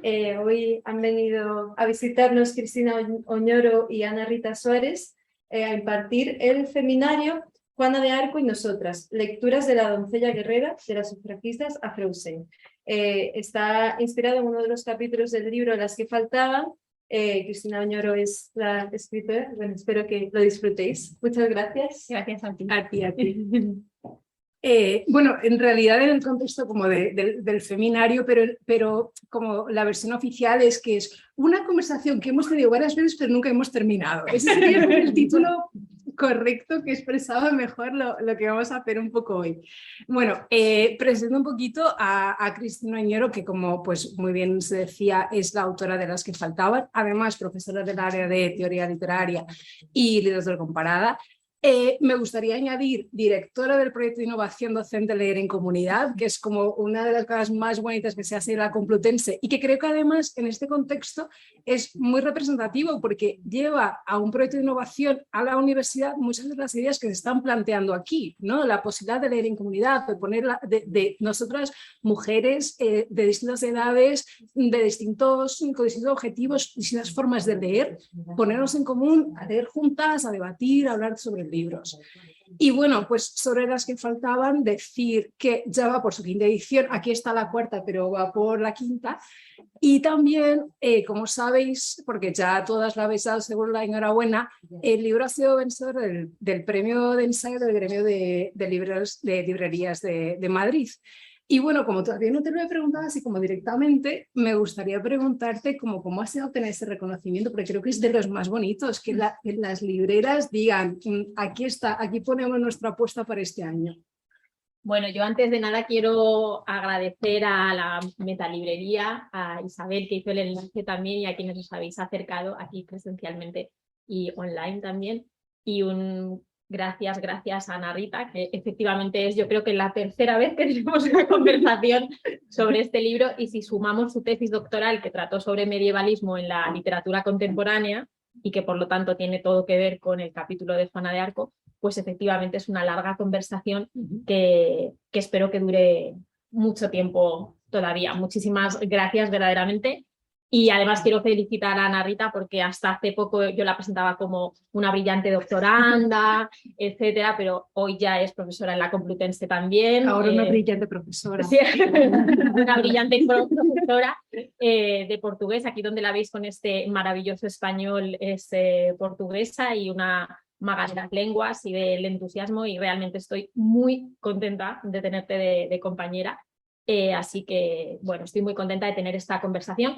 Hoy han venido a visitarnos Cristina Oñoro y Ana Rita Suárez a impartir el seminario Juana de Arco y nosotras, lecturas de la doncella guerrera de las sufragistas a Frozen. Está inspirado en uno de los capítulos del libro Las que faltaban. Cristina Oñoro es la escritora. Bueno, espero que lo disfrutéis. Muchas gracias. Gracias a ti. A ti, a ti. Bueno, en realidad en el contexto como del seminario, pero como la versión oficial es que es una conversación que hemos tenido varias veces pero nunca hemos terminado. Ese sería el título correcto que expresaba mejor lo que vamos a hacer un poco hoy. Bueno, presento un poquito a Cristina Oñoro, que como pues muy bien se decía es la autora de Las que faltaban, además profesora del área de teoría literaria y literatura comparada. Me gustaría añadir directora del proyecto de innovación docente Leer en Comunidad, que es como una de las cosas más bonitas que se hace en la Complutense y que creo que además en este contexto es muy representativo porque lleva a un proyecto de innovación a la universidad muchas de las ideas que se están planteando aquí, ¿no? La posibilidad de leer en comunidad, de ponerla, de nosotras mujeres de distintas edades, de distintos objetivos, distintas formas de leer, ponernos en común, a leer juntas, a debatir, a hablar sobre libros. Y bueno, pues sobre Las que faltaban, decir que ya va por su quinta edición, aquí está la cuarta, pero va por la quinta. Y también, como sabéis, porque ya todas la habéis dado seguro la enhorabuena, el libro ha sido vencedor del premio de ensayo del gremio de librerías de Madrid. Y bueno, como todavía no te lo he preguntado así como directamente, me gustaría preguntarte cómo has sido obtener ese reconocimiento, porque creo que es de los más bonitos, que las libreras digan, aquí está, aquí ponemos nuestra apuesta para este año. Bueno, yo antes de nada quiero agradecer a la Metalibrería, a Isabel que hizo el enlace también y a quienes os habéis acercado aquí presencialmente y online también. Y gracias a Ana Rita, que efectivamente es yo creo que la tercera vez que tenemos una conversación sobre este libro y si sumamos su tesis doctoral que trató sobre medievalismo en la literatura contemporánea y que por lo tanto tiene todo que ver con el capítulo de Juana de Arco, pues efectivamente es una larga conversación que espero que dure mucho tiempo todavía. Muchísimas gracias verdaderamente. Y además quiero felicitar a Ana Rita porque hasta hace poco yo la presentaba como una brillante doctoranda, etcétera, pero hoy ya es profesora en la Complutense también. Ahora una brillante profesora. Sí, una brillante profesora de portugués. Aquí donde la veis con este maravilloso español es portuguesa y una maga de las lenguas y del entusiasmo y realmente estoy muy contenta de tenerte de compañera. Así que, bueno, estoy muy contenta de tener esta conversación.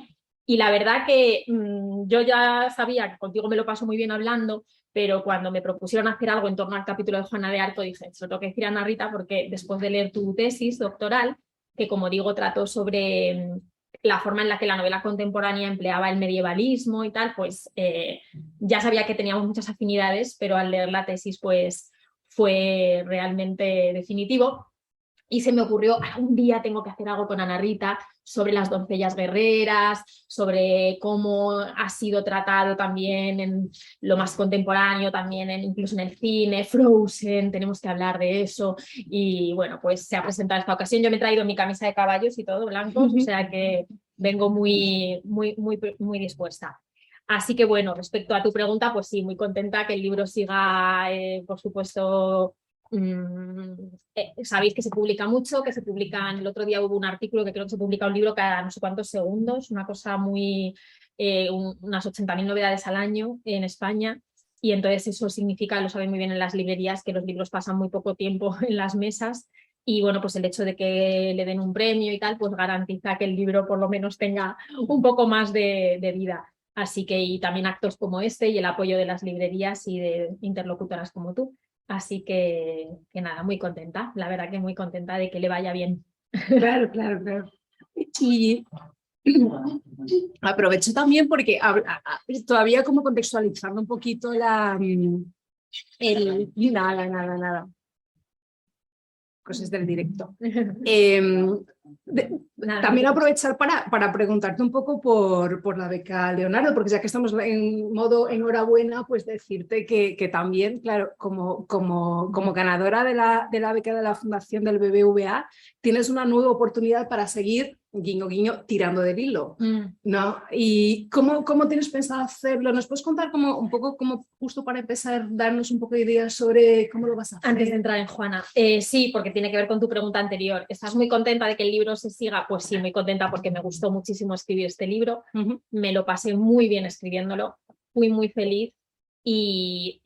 Y la verdad que yo ya sabía que contigo me lo paso muy bien hablando, pero cuando me propusieron hacer algo en torno al capítulo de Juana de Arco, dije, se lo tengo que decir a Ana Rita porque después de leer tu tesis doctoral, que como digo trató sobre la forma en la que la novela contemporánea empleaba el medievalismo y tal, pues ya sabía que teníamos muchas afinidades, pero al leer la tesis pues fue realmente definitivo. Y se me ocurrió, algún día tengo que hacer algo con Ana Rita sobre las doncellas guerreras, sobre cómo ha sido tratado también en lo más contemporáneo, también incluso en el cine, Frozen, tenemos que hablar de eso. Y bueno, pues se ha presentado esta ocasión. Yo me he traído mi camisa de caballos y todo, blancos, o sea que vengo muy dispuesta. Así que bueno, respecto a tu pregunta, pues sí, muy contenta que el libro siga, por supuesto. Sabéis que se publica mucho, que se publican, el otro día hubo un artículo que creo que se publica un libro cada no sé cuántos segundos, una cosa muy, unas 80.000 novedades al año en España, y entonces eso significa, lo saben muy bien en las librerías, que los libros pasan muy poco tiempo en las mesas, y bueno, pues el hecho de que le den un premio y tal, pues garantiza que el libro por lo menos tenga un poco más de vida. Así que y también actos como este y el apoyo de las librerías y de interlocutoras como tú. Así que nada, muy contenta, la verdad que muy contenta de que le vaya bien. Claro, claro, claro. Y aprovecho también porque todavía como contextualizando un poquito nada. Cosas del directo. También aprovechar para preguntarte un poco por la beca Leonardo, porque ya que estamos en modo enhorabuena, pues decirte que también, claro, como ganadora de la beca de la Fundación del BBVA, tienes una nueva oportunidad para seguir guiño, guiño, tirando del hilo, ¿no? ¿Y cómo tienes pensado hacerlo? ¿Nos puedes contar como un poco, como justo para empezar, darnos un poco de ideas sobre cómo lo vas a hacer? Antes de entrar en Juana, sí, porque tiene que ver con tu pregunta anterior. ¿Estás muy contenta de que el libro se siga? Pues sí, muy contenta porque me gustó muchísimo escribir este libro. Me lo pasé muy bien escribiéndolo, fui muy feliz y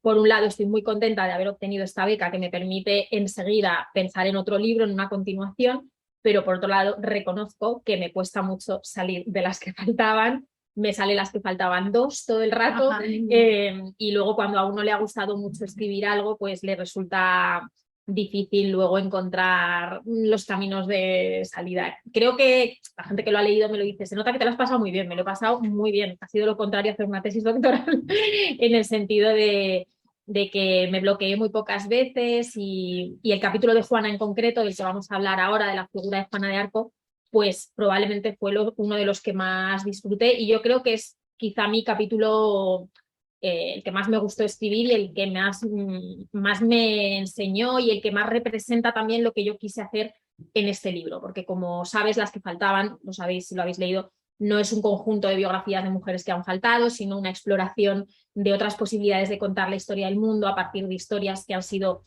por un lado estoy muy contenta de haber obtenido esta beca que me permite enseguida pensar en otro libro, en una continuación, pero por otro lado reconozco que me cuesta mucho salir de las que faltaban. Me salen las que faltaban 2 todo el rato y luego cuando a uno le ha gustado mucho escribir algo, pues le resulta difícil luego encontrar los caminos de salida. Creo que la gente que lo ha leído me lo dice, se nota que te lo has pasado muy bien, me lo he pasado muy bien. Ha sido lo contrario a hacer una tesis doctoral en el sentido de que me bloqueé muy pocas veces y el capítulo de Juana en concreto, del que vamos a hablar ahora, de la figura de Juana de Arco, pues probablemente fue uno de los que más disfruté y yo creo que es quizá mi capítulo el que más me gustó escribir y el que más me enseñó y el que más representa también lo que yo quise hacer en este libro, porque como sabes, las que faltaban, lo sabéis si lo habéis leído, no es un conjunto de biografías de mujeres que han faltado, sino una exploración de otras posibilidades de contar la historia del mundo a partir de historias que han sido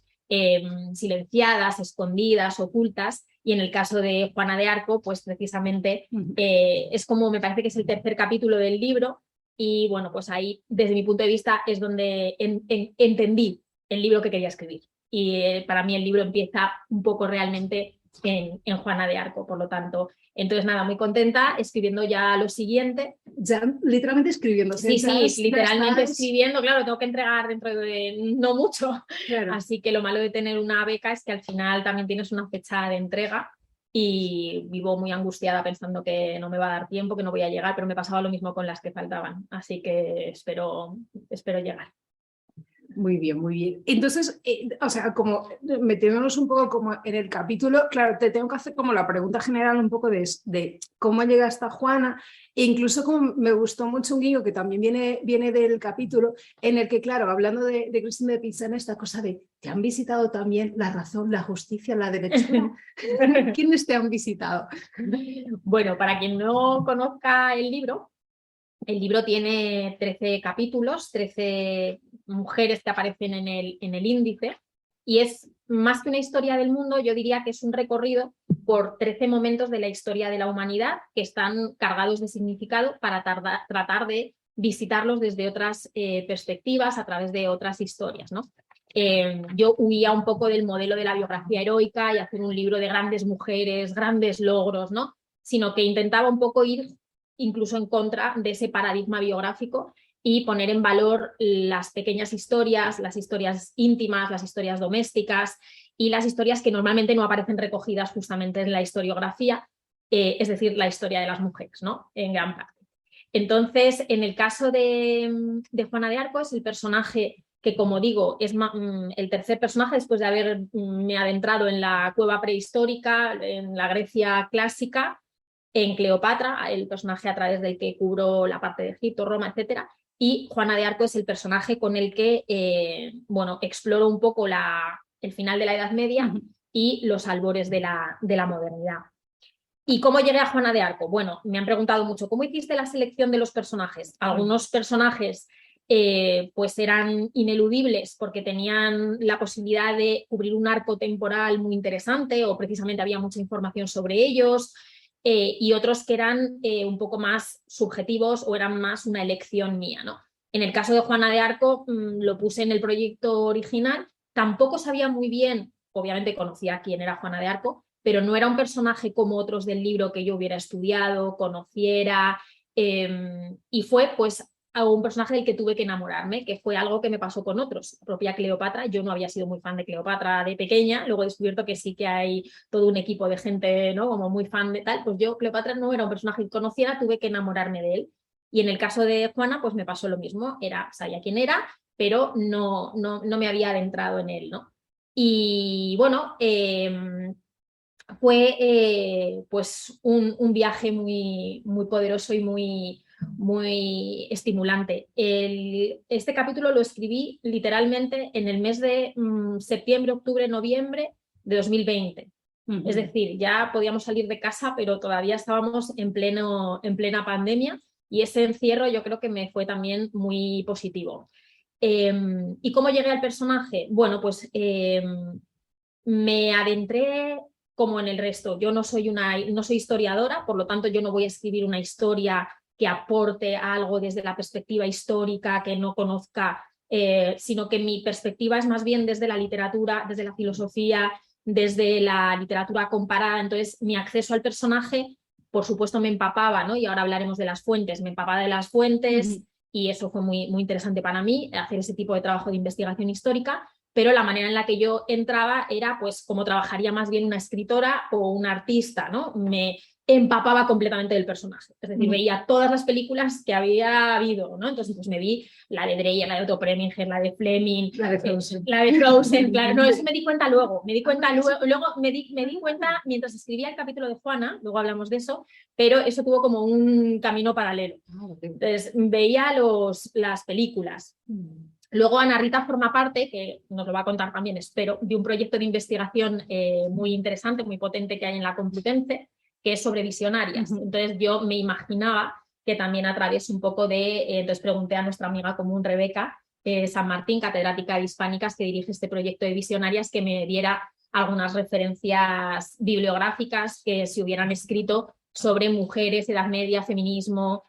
silenciadas, escondidas, ocultas, y en el caso de Juana de Arco, pues precisamente es como, me parece que es el tercer capítulo del libro, y bueno, pues ahí, desde mi punto de vista, es donde entendí el libro que quería escribir. Y para mí el libro empieza un poco realmente en Juana de Arco, por lo tanto. Entonces, nada, muy contenta, escribiendo ya lo siguiente. Ya literalmente escribiendo. Sí, literalmente escribiendo, claro, tengo que entregar dentro de no mucho. Claro. Así que lo malo de tener una beca es que al final también tienes una fecha de entrega y vivo muy angustiada pensando que no me va a dar tiempo, que no voy a llegar, pero me pasaba lo mismo con las que faltaban. Así que espero llegar. Muy bien, muy bien. Entonces, o sea, como metiéndonos un poco como en el capítulo, claro, te tengo que hacer como la pregunta general un poco de cómo llega hasta Juana, e incluso como me gustó mucho un guiño que también viene del capítulo, en el que, claro, hablando de Cristina de Pizzana, esta cosa de, ¿te han visitado también la razón, la justicia, la derechura? ¿Quiénes te han visitado? Bueno, para quien no conozca el libro tiene 13 capítulos, 13 mujeres que aparecen en el índice y es más que una historia del mundo, yo diría que es un recorrido por 13 momentos de la historia de la humanidad que están cargados de significado para tratar de visitarlos desde otras perspectivas, a través de otras historias, ¿no? Yo huía un poco del modelo de la biografía heroica y hacer un libro de grandes mujeres, grandes logros, ¿no? Sino que intentaba un poco ir incluso en contra de ese paradigma biográfico y poner en valor las pequeñas historias, las historias íntimas, las historias domésticas y las historias que normalmente no aparecen recogidas justamente en la historiografía, es decir, la historia de las mujeres, ¿no? En gran parte. Entonces, en el caso de Juana de Arco, es el personaje que, como digo, es el tercer personaje después de haberme adentrado en la cueva prehistórica, en la Grecia clásica, en Cleopatra, el personaje a través del que cubro la parte de Egipto, Roma, etc. Y Juana de Arco es el personaje con el que exploro un poco el final de la Edad Media y los albores de la modernidad. ¿Y cómo llegué a Juana de Arco? Bueno, me han preguntado mucho, ¿cómo hiciste la selección de los personajes? Algunos personajes pues eran ineludibles porque tenían la posibilidad de cubrir un arco temporal muy interesante o precisamente había mucha información sobre ellos. Y otros que eran un poco más subjetivos o eran más una elección mía, ¿no? En el caso de Juana de Arco lo puse en el proyecto original, tampoco sabía muy bien, obviamente conocía quién era Juana de Arco, pero no era un personaje como otros del libro que yo hubiera estudiado, conociera, y fue pues a un personaje del que tuve que enamorarme, que fue algo que me pasó con otros. La propia Cleopatra, yo no había sido muy fan de Cleopatra de pequeña, luego he descubierto que sí que hay todo un equipo de gente, ¿no? Como muy fan de tal, pues yo Cleopatra no era un personaje que conociera, tuve que enamorarme de él. Y en el caso de Juana, pues me pasó lo mismo, sabía quién era, pero no me había adentrado en él, ¿no? Y bueno, fue pues un viaje muy, muy poderoso y muy estimulante. Este capítulo lo escribí literalmente en el mes de septiembre, octubre, noviembre de 2020. Es decir, ya podíamos salir de casa, pero todavía estábamos en plena pandemia, y ese encierro yo creo que me fue también muy positivo. ¿Y cómo llegué al personaje? Bueno, pues me adentré como en el resto. Yo no soy historiadora, por lo tanto yo no voy a escribir una historia que aporte algo desde la perspectiva histórica que no conozca, sino que mi perspectiva es más bien desde la literatura, desde la filosofía, desde la literatura comparada. Entonces mi acceso al personaje, por supuesto, me empapaba, ¿no? Y ahora hablaremos de las fuentes, me empapaba de las fuentes, y eso fue muy, muy interesante para mí, hacer ese tipo de trabajo de investigación histórica. Pero la manera en la que yo entraba era pues como trabajaría más bien una escritora o un artista, ¿no? Me empapaba completamente del personaje. Es decir, veía todas las películas que había habido, ¿no? Entonces pues me vi la de Dreyer, la de Otto Preminger, la de Fleming, La de Frozen. La de Frozen, claro. No, eso me di cuenta luego. Luego me di cuenta mientras escribía el capítulo de Juana, luego hablamos de eso, pero eso tuvo como un camino paralelo. Entonces veía las películas. Luego Ana Rita forma parte, que nos lo va a contar también, espero, de un proyecto de investigación muy interesante, muy potente que hay en la Complutense, que es sobre visionarias. Entonces yo me imaginaba que también a través un poco de... entonces pregunté a nuestra amiga común, Rebeca San Martín, catedrática de Hispánicas, que dirige este proyecto de visionarias, que me diera algunas referencias bibliográficas que se hubieran escrito sobre mujeres, Edad Media, feminismo,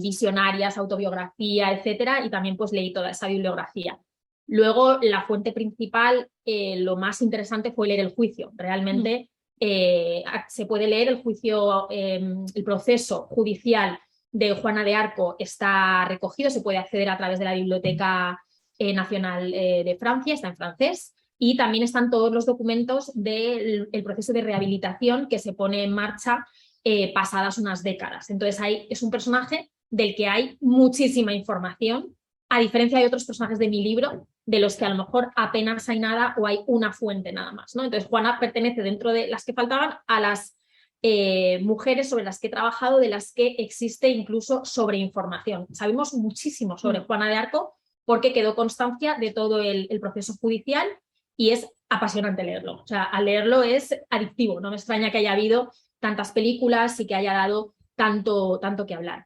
visionarias, autobiografía, etcétera, y también pues leí toda esa bibliografía. Luego, la fuente principal, lo más interesante fue leer el juicio. Realmente se puede leer el juicio, el proceso judicial de Juana de Arco está recogido, se puede acceder a través de la Biblioteca Nacional de Francia, está en francés, y también están todos los documentos del proceso de rehabilitación que se pone en marcha pasadas unas décadas. Entonces es un personaje del que hay muchísima información, a diferencia de otros personajes de mi libro, de los que a lo mejor apenas hay nada o hay una fuente nada más, ¿no? Entonces Juana pertenece, dentro de las que faltaban, a las mujeres sobre las que he trabajado, de las que existe incluso sobreinformación. Sabemos muchísimo sobre Juana de Arco porque quedó constancia de todo el proceso judicial, y es apasionante leerlo. O sea, al leerlo es adictivo. No me extraña que haya habido tantas películas y que haya dado tanto que hablar.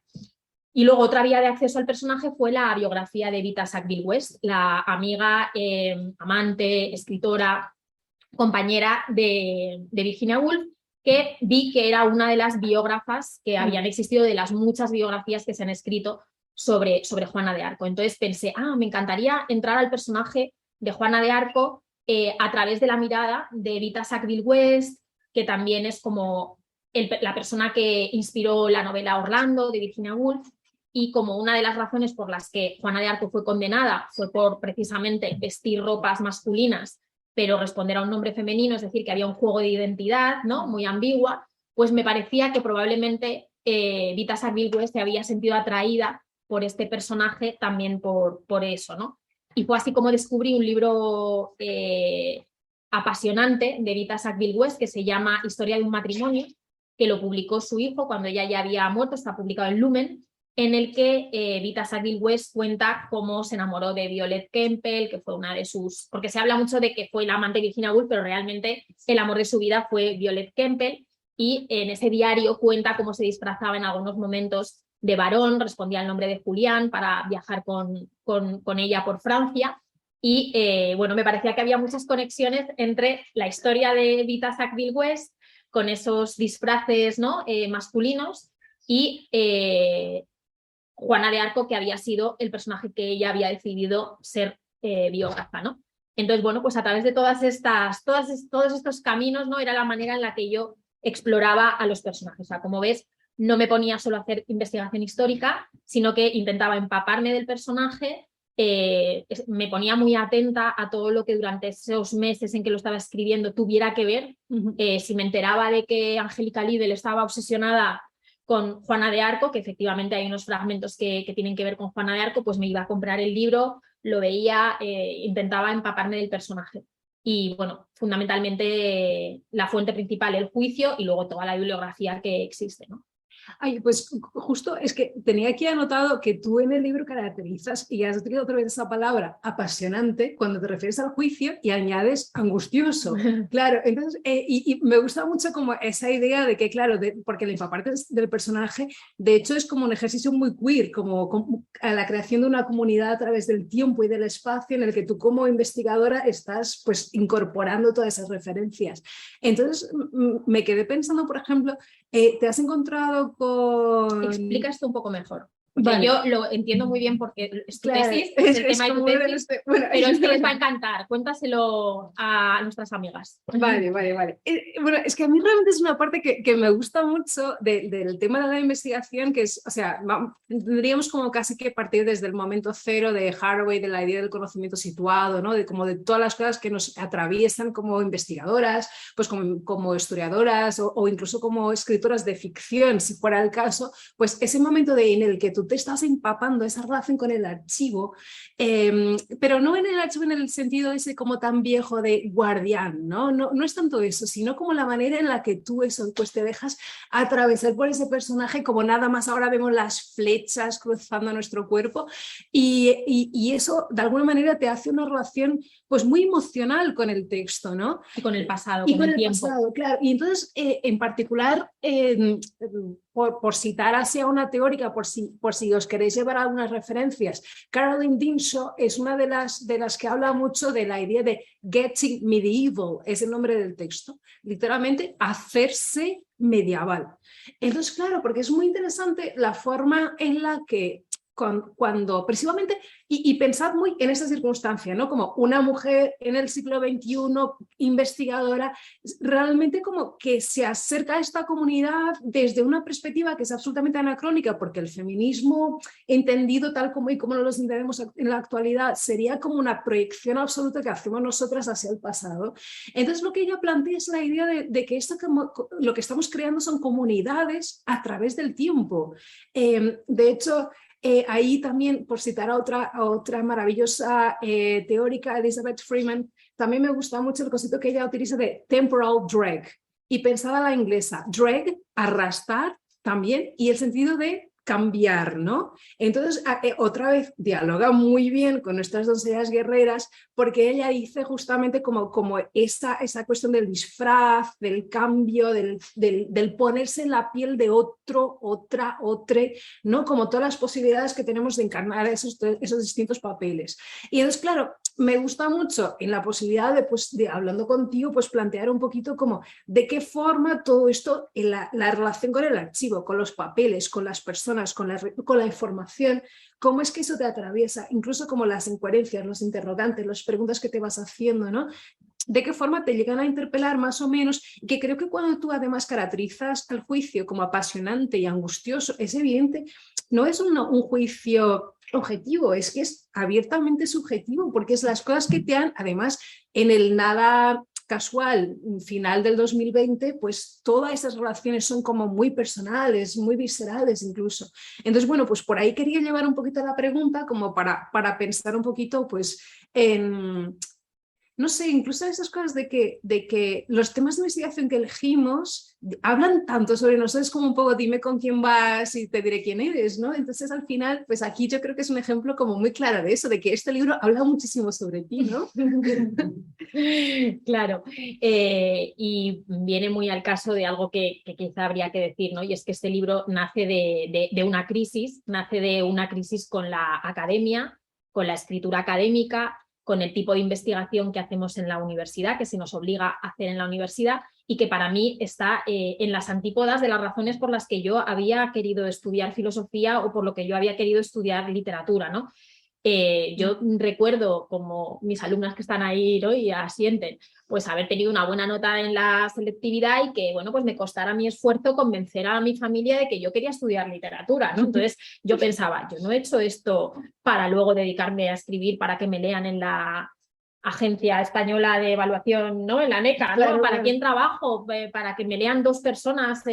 Y luego otra vía de acceso al personaje fue la biografía de Vita Sackville-West, la amiga, amante, escritora, compañera de Virginia Woolf, que vi que era una de las biógrafas que habían existido, de las muchas biografías que se han escrito sobre Juana de Arco. Entonces pensé, me encantaría entrar al personaje de Juana de Arco a través de la mirada de Vita Sackville-West, que también es como la persona que inspiró la novela Orlando de Virginia Woolf, y como una de las razones por las que Juana de Arco fue condenada fue por precisamente vestir ropas masculinas pero responder a un nombre femenino, es decir, que había un juego de identidad, ¿no?, muy ambigua, pues me parecía que probablemente Vita Sackville-West se había sentido atraída por este personaje también por eso, ¿no? Y fue así como descubrí un libro apasionante de Vita Sackville-West que se llama Historia de un matrimonio, que lo publicó su hijo cuando ella ya había muerto, está publicado en Lumen, en el que Vita Sackville-West cuenta cómo se enamoró de Violet Kemple, que fue una de sus... porque se habla mucho de que fue la amante de Virginia Woolf, pero realmente el amor de su vida fue Violet Kemple, y en ese diario cuenta cómo se disfrazaba en algunos momentos de varón, respondía al nombre de Julián para viajar con ella por Francia, y bueno, me parecía que había muchas conexiones entre la historia de Vita Sackville-West con esos disfraces, ¿no?, masculinos, y Juana de Arco, que había sido el personaje que ella había decidido ser biógrafa, ¿no? Entonces, bueno, pues a través de todos estos caminos, ¿no?, era la manera en la que yo exploraba a los personajes. O sea, como ves, no me ponía solo a hacer investigación histórica, sino que intentaba empaparme del personaje, me ponía muy atenta a todo lo que durante esos meses en que lo estaba escribiendo tuviera que ver. Si me enteraba de que Angélica Lidl estaba obsesionada con Juana de Arco, que efectivamente hay unos fragmentos que tienen que ver con Juana de Arco, pues me iba a comprar el libro, lo veía, intentaba empaparme del personaje. Y bueno, fundamentalmente la fuente principal, el juicio, y luego toda la bibliografía que existe, ¿no? Ay, pues justo es que tenía aquí anotado que tú en el libro caracterizas, y has utilizado otra vez esa palabra, apasionante, cuando te refieres al juicio y añades angustioso. Claro, entonces, y me gusta mucho como esa idea de que, claro, porque el empaparte del personaje, de hecho, es como un ejercicio muy queer, como a la creación de una comunidad a través del tiempo y del espacio en el que tú como investigadora estás pues incorporando todas esas referencias. Entonces, me quedé pensando, por ejemplo, ¿te has encontrado con...? Explica esto un poco mejor. Porque Vale. yo lo entiendo muy bien porque es tu Claro, tesis, es el tema de tu como de tesis, bueno, pero es que les va a encantar. Cuéntaselo a nuestras amigas. Vale. Bueno, es que a mí realmente es una parte que me gusta mucho del tema de la investigación, que es, o sea, tendríamos como casi que partir desde el momento cero de Haraway, de la idea del conocimiento situado, ¿no? De como de todas las cosas que nos atraviesan como investigadoras, pues como historiadoras o incluso como escritoras de ficción, si fuera el caso, pues ese momento en el que tú te estás empapando esa relación con el archivo, pero no en el archivo en el sentido ese como tan viejo de guardián, ¿no? No es tanto eso, sino como la manera en la que tú eso, pues te dejas atravesar por ese personaje, como nada más ahora vemos las flechas cruzando nuestro cuerpo y eso de alguna manera te hace una relación pues muy emocional con el texto, ¿no? Y con el pasado, Y con con el el tiempo. pasado, claro. Y entonces, en particular, por citar así a una teórica, por si os queréis llevar algunas referencias, Caroline Dimshaw es una de las que habla mucho de la idea de getting medieval, es el nombre del texto, literalmente hacerse medieval. Entonces, claro, porque es muy interesante la forma en la que cuando precisamente, y pensad muy en esa circunstancia, ¿no? Como una mujer en el siglo XXI, investigadora, realmente como que se acerca a esta comunidad desde una perspectiva que es absolutamente anacrónica, porque el feminismo entendido tal como y como lo entendemos en la actualidad sería como una proyección absoluta que hacemos nosotras hacia el pasado. Entonces lo que ella plantea es la idea de que lo que estamos creando son comunidades a través del tiempo. De hecho, ahí también, por citar a otra maravillosa teórica, Elizabeth Freeman, también me gusta mucho el concepto que ella utiliza de temporal drag. Y pensada la inglesa, drag, arrastrar también, y el sentido de cambiar, ¿no? Entonces, otra vez, dialoga muy bien con nuestras doncellas guerreras, porque ella dice justamente como esa cuestión del disfraz, del cambio, del ponerse en la piel de otro, otra, ¿no? Como todas las posibilidades que tenemos de encarnar esos distintos papeles. Y entonces, claro, me gusta mucho en la posibilidad de hablando contigo, pues plantear un poquito como de qué forma todo esto, en la relación con el archivo, con los papeles, con las personas, con la información, cómo es que eso te atraviesa, incluso como las incoherencias, los interrogantes, las preguntas que te vas haciendo, ¿no? De qué forma te llegan a interpelar más o menos, y que creo que cuando tú además caracterizas al juicio como apasionante y angustioso, es evidente, no es un juicio objetivo, es que es abiertamente subjetivo, porque es las cosas que te han, además, en el nada casual final del 2020, pues todas esas relaciones son como muy personales, muy viscerales incluso. Entonces, bueno, pues por ahí quería llevar un poquito la pregunta como para pensar un poquito pues en... No sé, incluso esas cosas de que los temas de investigación que elegimos hablan tanto sobre nosotros como un poco dime con quién vas y te diré quién eres, ¿no? Entonces al final, pues aquí yo creo que es un ejemplo como muy claro de eso, de que este libro habla muchísimo sobre ti, ¿no? Claro, y viene muy al caso de algo que quizá habría que decir, ¿no? Y es que este libro nace de una crisis con la academia, con la escritura académica, con el tipo de investigación que hacemos en la universidad, que se nos obliga a hacer en la universidad y que para mí está en las antípodas de las razones por las que yo había querido estudiar filosofía o por lo que yo había querido estudiar literatura, ¿no? Yo recuerdo, como mis alumnas que están ahí, ¿no? Y asienten, pues haber tenido una buena nota en la selectividad y que, bueno, pues me costara mi esfuerzo convencer a mi familia de que yo quería estudiar literatura, ¿no? Entonces yo pensaba, yo no he hecho esto para luego dedicarme a escribir para que me lean en la Agencia Española de Evaluación, ¿no? En la ANECA, ¿no? Claro, ¿Para claro. quién trabajo? Para que me lean 2 personas,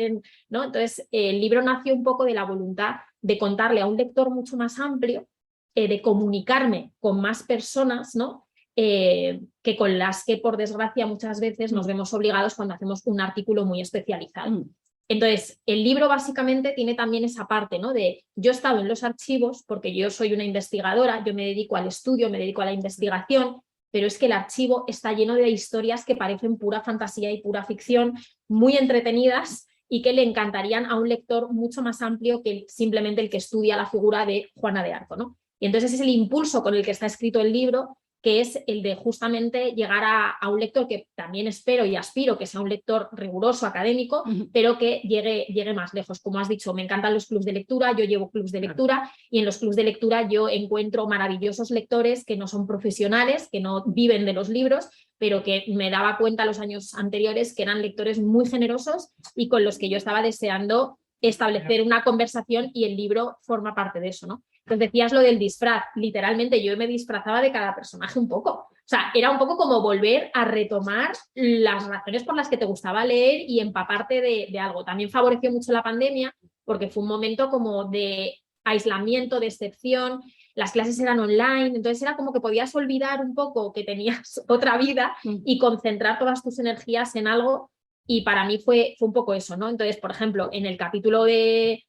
¿no? Entonces el libro nació un poco de la voluntad de contarle a un lector mucho más amplio, de comunicarme con más personas, ¿no? Que con las que, por desgracia, muchas veces nos vemos obligados cuando hacemos un artículo muy especializado. Entonces, el libro básicamente tiene también esa parte, ¿no? De yo he estado en los archivos porque yo soy una investigadora, yo me dedico al estudio, me dedico a la investigación, pero es que el archivo está lleno de historias que parecen pura fantasía y pura ficción, muy entretenidas y que le encantarían a un lector mucho más amplio que simplemente el que estudia la figura de Juana de Arco, ¿no? Y entonces es el impulso con el que está escrito el libro, que es el de justamente llegar a un lector que también espero y aspiro que sea un lector riguroso, académico, pero que llegue más lejos. Como has dicho, me encantan los clubs de lectura, yo llevo clubs de lectura y en los clubs de lectura yo encuentro maravillosos lectores que no son profesionales, que no viven de los libros, pero que me daba cuenta los años anteriores que eran lectores muy generosos y con los que yo estaba deseando establecer una conversación y el libro forma parte de eso, ¿no? Entonces decías lo del disfraz, literalmente yo me disfrazaba de cada personaje un poco. O sea, era un poco como volver a retomar las razones por las que te gustaba leer y empaparte de algo. También favoreció mucho la pandemia porque fue un momento como de aislamiento, de excepción, las clases eran online, entonces era como que podías olvidar un poco que tenías otra vida y concentrar todas tus energías en algo y para mí fue un poco eso, ¿no? Entonces, por ejemplo, en el capítulo de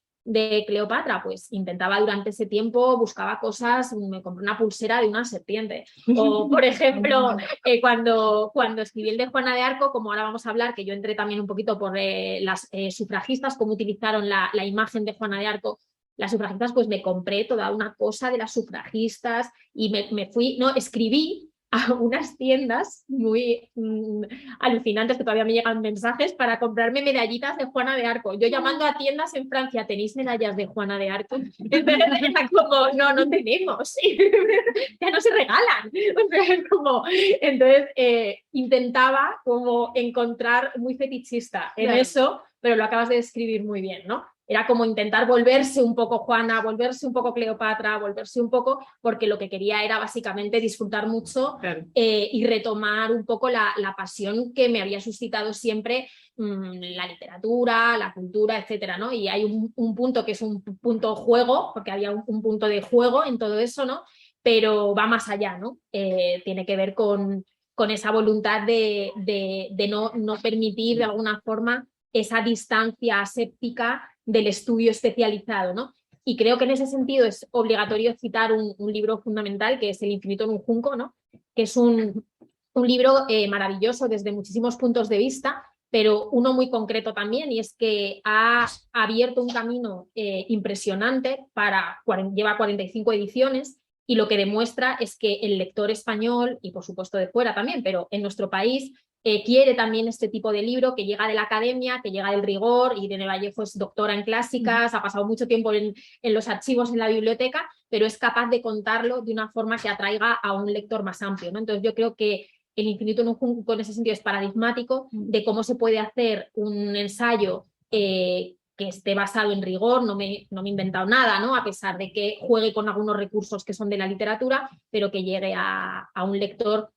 Cleopatra, pues intentaba durante ese tiempo, buscaba cosas, me compré una pulsera de una serpiente. O, por ejemplo, cuando escribí el de Juana de Arco, como ahora vamos a hablar, que yo entré también un poquito por las sufragistas, cómo utilizaron la imagen de Juana de Arco, las sufragistas, pues me compré toda una cosa de las sufragistas y me fui, no, escribí a unas tiendas muy alucinantes que todavía me llegan mensajes para comprarme medallitas de Juana de Arco. Yo llamando a tiendas en Francia, ¿tenéis medallas de Juana de Arco? Era como, no tenemos, ya no se regalan. Entonces intentaba como encontrar muy fetichista en eso, pero lo acabas de describir muy bien, ¿no? Era como intentar volverse un poco Juana, volverse un poco Cleopatra, volverse un poco, porque lo que quería era básicamente disfrutar mucho y retomar un poco la pasión que me había suscitado siempre la literatura, la cultura, etcétera, ¿no? Y hay un punto que es un punto juego, porque había un punto de juego en todo eso, ¿no? Pero va más allá, ¿no? Tiene que ver con esa voluntad de no permitir de alguna forma esa distancia aséptica del estudio especializado, ¿no? Y creo que en ese sentido es obligatorio citar un libro fundamental que es El infinito en un junco, ¿no? Que es un libro maravilloso desde muchísimos puntos de vista, pero uno muy concreto también, y es que ha abierto un camino impresionante lleva 45 ediciones, y lo que demuestra es que el lector español, y por supuesto de fuera también, pero en nuestro país, quiere también este tipo de libro que llega de la academia, que llega del rigor. Irene Vallejo es doctora en clásicas, ha pasado mucho tiempo en los archivos, en la biblioteca, pero es capaz de contarlo de una forma que atraiga a un lector más amplio, ¿no? Entonces yo creo que El infinito en un junco en ese sentido es paradigmático de cómo se puede hacer un ensayo que esté basado en rigor, no me he inventado nada, ¿no? A pesar de que juegue con algunos recursos que son de la literatura, pero que llegue a un lector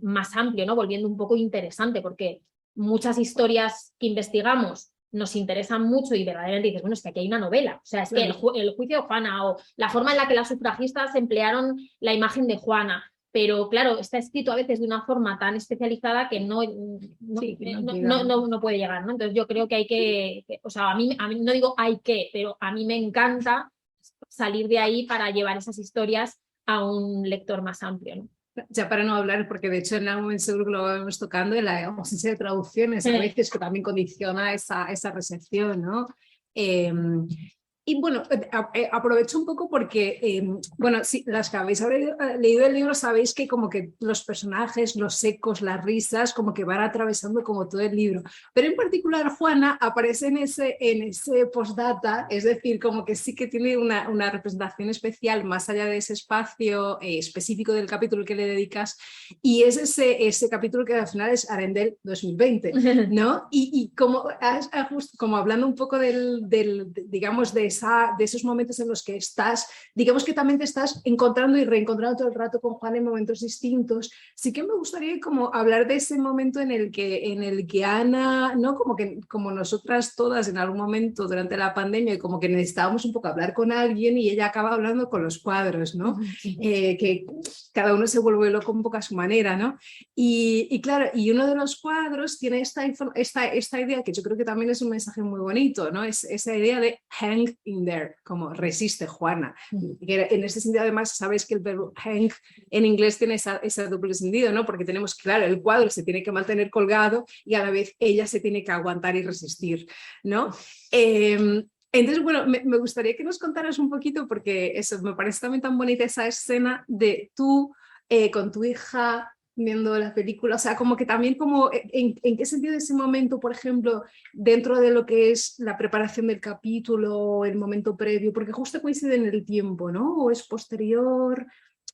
más amplio, ¿no? Volviendo un poco interesante, porque muchas historias que investigamos nos interesan mucho y verdaderamente dices, bueno, es que aquí hay una novela, o sea, es que el juicio de Juana o la forma en la que las sufragistas emplearon la imagen de Juana, pero claro, está escrito a veces de una forma tan especializada que no puede llegar, ¿no? Entonces yo creo que hay que o sea, a mí no digo hay que, pero a mí me encanta salir de ahí para llevar esas historias a un lector más amplio, ¿no? Ya para no hablar, porque de hecho en algún momento seguro que lo vamos tocando, de la ausencia de traducciones a veces que también condiciona esa recepción, ¿no? Y bueno, aprovecho un poco porque, bueno, si las que habéis leído el libro sabéis que como que los personajes, los ecos, las risas, como que van atravesando como todo el libro. Pero en particular Juana aparece en ese postdata, es decir, como que sí que tiene una representación especial más allá de ese espacio específico del capítulo que le dedicas, y es ese capítulo que al final es Arendelle 2020, ¿no? Y como hablando un poco digamos, de esos momentos en los que estás, digamos que también te estás encontrando y reencontrando todo el rato con Juana en momentos distintos. Sí que me gustaría como hablar de ese momento en el que Ana, ¿no? Como nosotras todas en algún momento durante la pandemia, como que necesitábamos un poco hablar con alguien y ella acaba hablando con los cuadros, ¿no? Que cada uno se vuelve loco un poco a su manera, ¿no? Y claro, y uno de los cuadros tiene esta idea que yo creo que también es un mensaje muy bonito, ¿no? Es esa idea de hang in there, como resiste, Juana. Que en ese sentido, además, sabéis que el verbo hang en inglés tiene ese doble sentido, ¿no? Porque tenemos, claro, el cuadro se tiene que mantener colgado y a la vez ella se tiene que aguantar y resistir, ¿no? Entonces, bueno, me gustaría que nos contaras un poquito, porque eso, me parece también tan bonita esa escena de tú con tu hija viendo la película, o sea, como que también como, ¿en qué sentido ese momento, por ejemplo, dentro de lo que es la preparación del capítulo, el momento previo, porque justo coincide en el tiempo, ¿no? ¿O es posterior?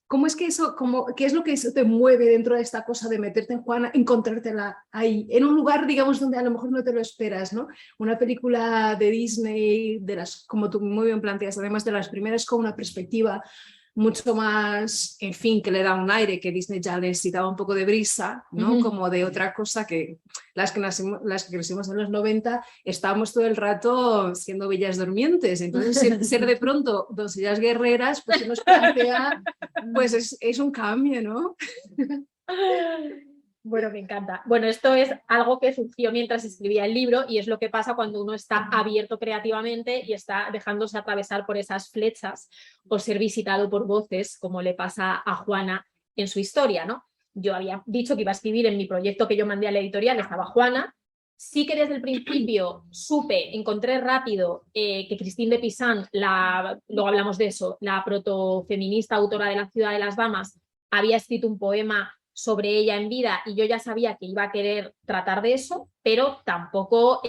¿Cómo es que eso, qué es lo que eso te mueve dentro de esta cosa de meterte en Juana, encontrártela ahí, en un lugar, digamos, donde a lo mejor no te lo esperas, ¿no? Una película de Disney, como tú muy bien planteas, además de las primeras con una perspectiva mucho más, en fin, que le da un aire, que Disney ya necesitaba un poco de brisa, ¿no? Como de otra cosa que las que crecimos en los 90 estábamos todo el rato siendo bellas durmientes. Entonces, ser de pronto doncellas guerreras, pues se nos plantea, pues es un cambio, ¿no? Bueno, me encanta. Bueno, esto es algo que surgió mientras escribía el libro y es lo que pasa cuando uno está abierto creativamente y está dejándose atravesar por esas flechas o ser visitado por voces, como le pasa a Juana en su historia, ¿no? Yo había dicho que iba a escribir en mi proyecto que yo mandé a la editorial, estaba Juana. Sí que desde el principio encontré rápido que Christine de Pizan, luego hablamos de eso, la protofeminista autora de La ciudad de las damas, había escrito un poema sobre ella en vida y yo ya sabía que iba a querer tratar de eso, pero tampoco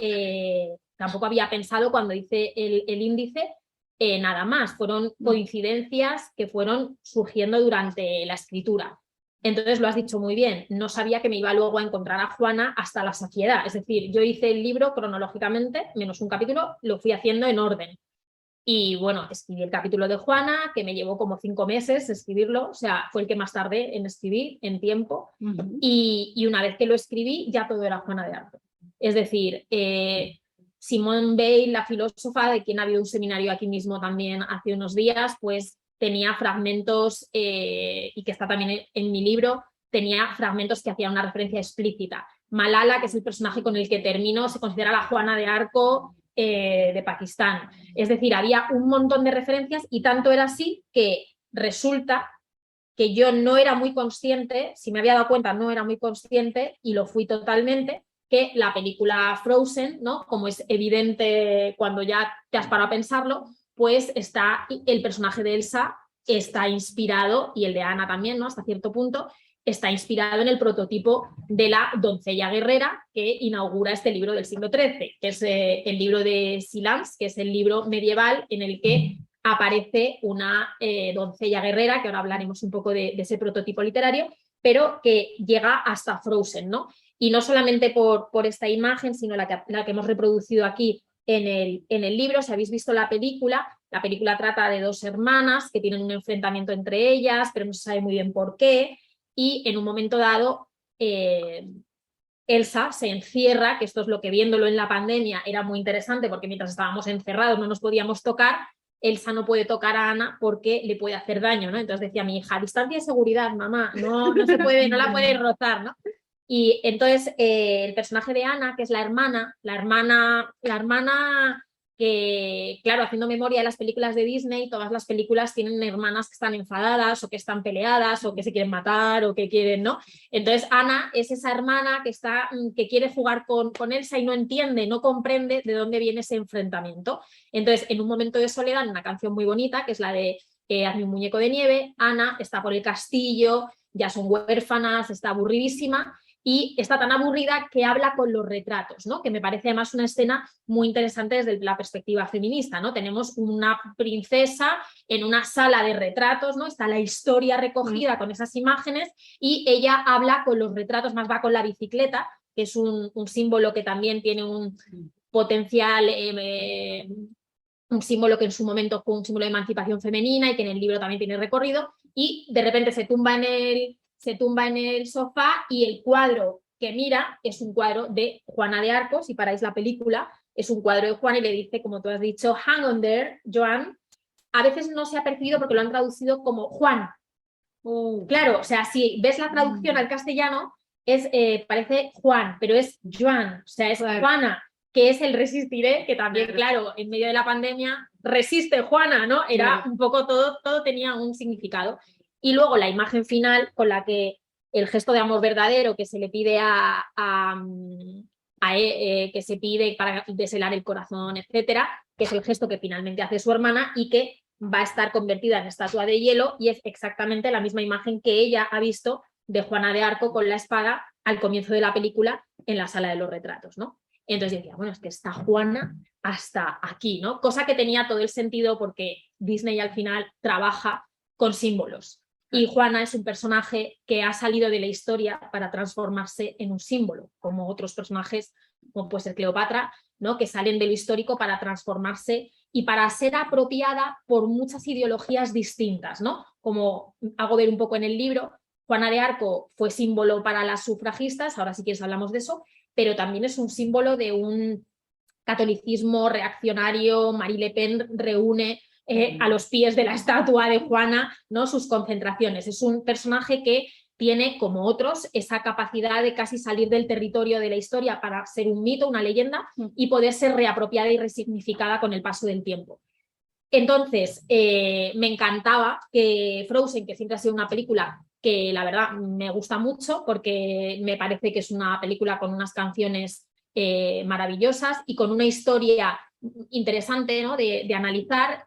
había pensado cuando hice el índice nada más. Fueron coincidencias que fueron surgiendo durante la escritura. Entonces lo has dicho muy bien, no sabía que me iba luego a encontrar a Juana hasta la saciedad. Es decir, yo hice el libro cronológicamente, menos un capítulo, lo fui haciendo en orden. Y bueno, escribí el capítulo de Juana, que me llevó como 5 meses escribirlo, o sea, fue el que más tardé en escribir en tiempo. Y una vez que lo escribí, ya todo era Juana de Arco. Es decir, Simone Weil, la filósofa, de quien ha habido un seminario aquí mismo también hace unos días, pues tenía fragmentos, y que está también en mi libro, tenía fragmentos que hacían una referencia explícita. Malala, que es el personaje con el que termino, se considera la Juana de Arco de Pakistán. Es decir, había un montón de referencias y tanto era así que resulta que yo no era muy consciente, si me había dado cuenta no era muy consciente y lo fui totalmente, que la película Frozen, ¿no? Como es evidente cuando ya te has parado a pensarlo, pues está el personaje de Elsa está inspirado, y el de Anna también, ¿no? Hasta cierto punto, está inspirado en el prototipo de la doncella guerrera que inaugura este libro del siglo XIII, que es el libro de Silence, que es el libro medieval en el que aparece una doncella guerrera, que ahora hablaremos un poco de ese prototipo literario, pero que llega hasta Frozen, ¿no? Y no solamente por esta imagen, sino la que hemos reproducido aquí en el libro. Si habéis visto la película trata de 2 hermanas que tienen un enfrentamiento entre ellas, pero no se sabe muy bien por qué. Y en un momento dado Elsa se encierra, que esto es lo que viéndolo en la pandemia era muy interesante porque mientras estábamos encerrados no nos podíamos tocar. Elsa no puede tocar a Anna porque le puede hacer daño, ¿no? Entonces decía mi hija, distancia de seguridad, mamá, no se puede, no la puede rozar, ¿no? Y entonces el personaje de Anna, que es la hermana que, claro, haciendo memoria de las películas de Disney, todas las películas tienen hermanas que están enfadadas o que están peleadas o que se quieren matar o que quieren, ¿no? Entonces Anna es esa hermana que quiere jugar con Elsa y no entiende, no comprende de dónde viene ese enfrentamiento. Entonces, en un momento de soledad, una canción muy bonita, que es la de Hazme un muñeco de nieve, Anna está por el castillo, ya son huérfanas, está aburridísima, y está tan aburrida que habla con los retratos, ¿no? Que me parece además una escena muy interesante desde la perspectiva feminista, ¿no? Tenemos una princesa en una sala de retratos, ¿no? Está la historia recogida con esas imágenes y ella habla con los retratos, más va con la bicicleta, que es un símbolo que también tiene un potencial, un símbolo que en su momento fue un símbolo de emancipación femenina y que en el libro también tiene recorrido, y de repente se tumba en el sofá y el cuadro que mira es un cuadro de Juana de Arco. Si paráis la película, es un cuadro de Juana y le dice, como tú has dicho, hang on there, Joan. A veces no se ha percibido porque lo han traducido como Juan, Claro, o sea, si ves la traducción al castellano, parece Juan, pero es Joan, o sea, es Juana, que es el resistiré, que también, claro, en medio de la pandemia, resiste Juana, ¿no? Era un poco todo tenía un significado. Y luego la imagen final con la que el gesto de amor verdadero que se le pide que se pide para deshelar el corazón, etcétera, que es el gesto que finalmente hace su hermana y que va a estar convertida en estatua de hielo, y es exactamente la misma imagen que ella ha visto de Juana de Arco con la espada al comienzo de la película en la sala de los retratos, ¿no? Entonces decía, bueno, es que está Juana hasta aquí, ¿no? Cosa que tenía todo el sentido porque Disney al final trabaja con símbolos. Y Juana es un personaje que ha salido de la historia para transformarse en un símbolo, como otros personajes, como puede ser Cleopatra, ¿no? Que salen de lo histórico para transformarse y para ser apropiada por muchas ideologías distintas, ¿no? Como hago ver un poco en el libro, Juana de Arco fue símbolo para las sufragistas, ahora si quieres hablamos de eso, pero también es un símbolo de un catolicismo reaccionario. Marie Le Pen reúne a los pies de la estatua de Juana, ¿no? Sus concentraciones. Es un personaje que tiene, como otros, esa capacidad de casi salir del territorio de la historia para ser un mito, una leyenda, y poder ser reapropiada y resignificada con el paso del tiempo. Entonces, me encantaba que Frozen, que siempre ha sido una película que la verdad me gusta mucho porque me parece que es una película con unas canciones maravillosas y con una historia interesante, ¿no? de analizar,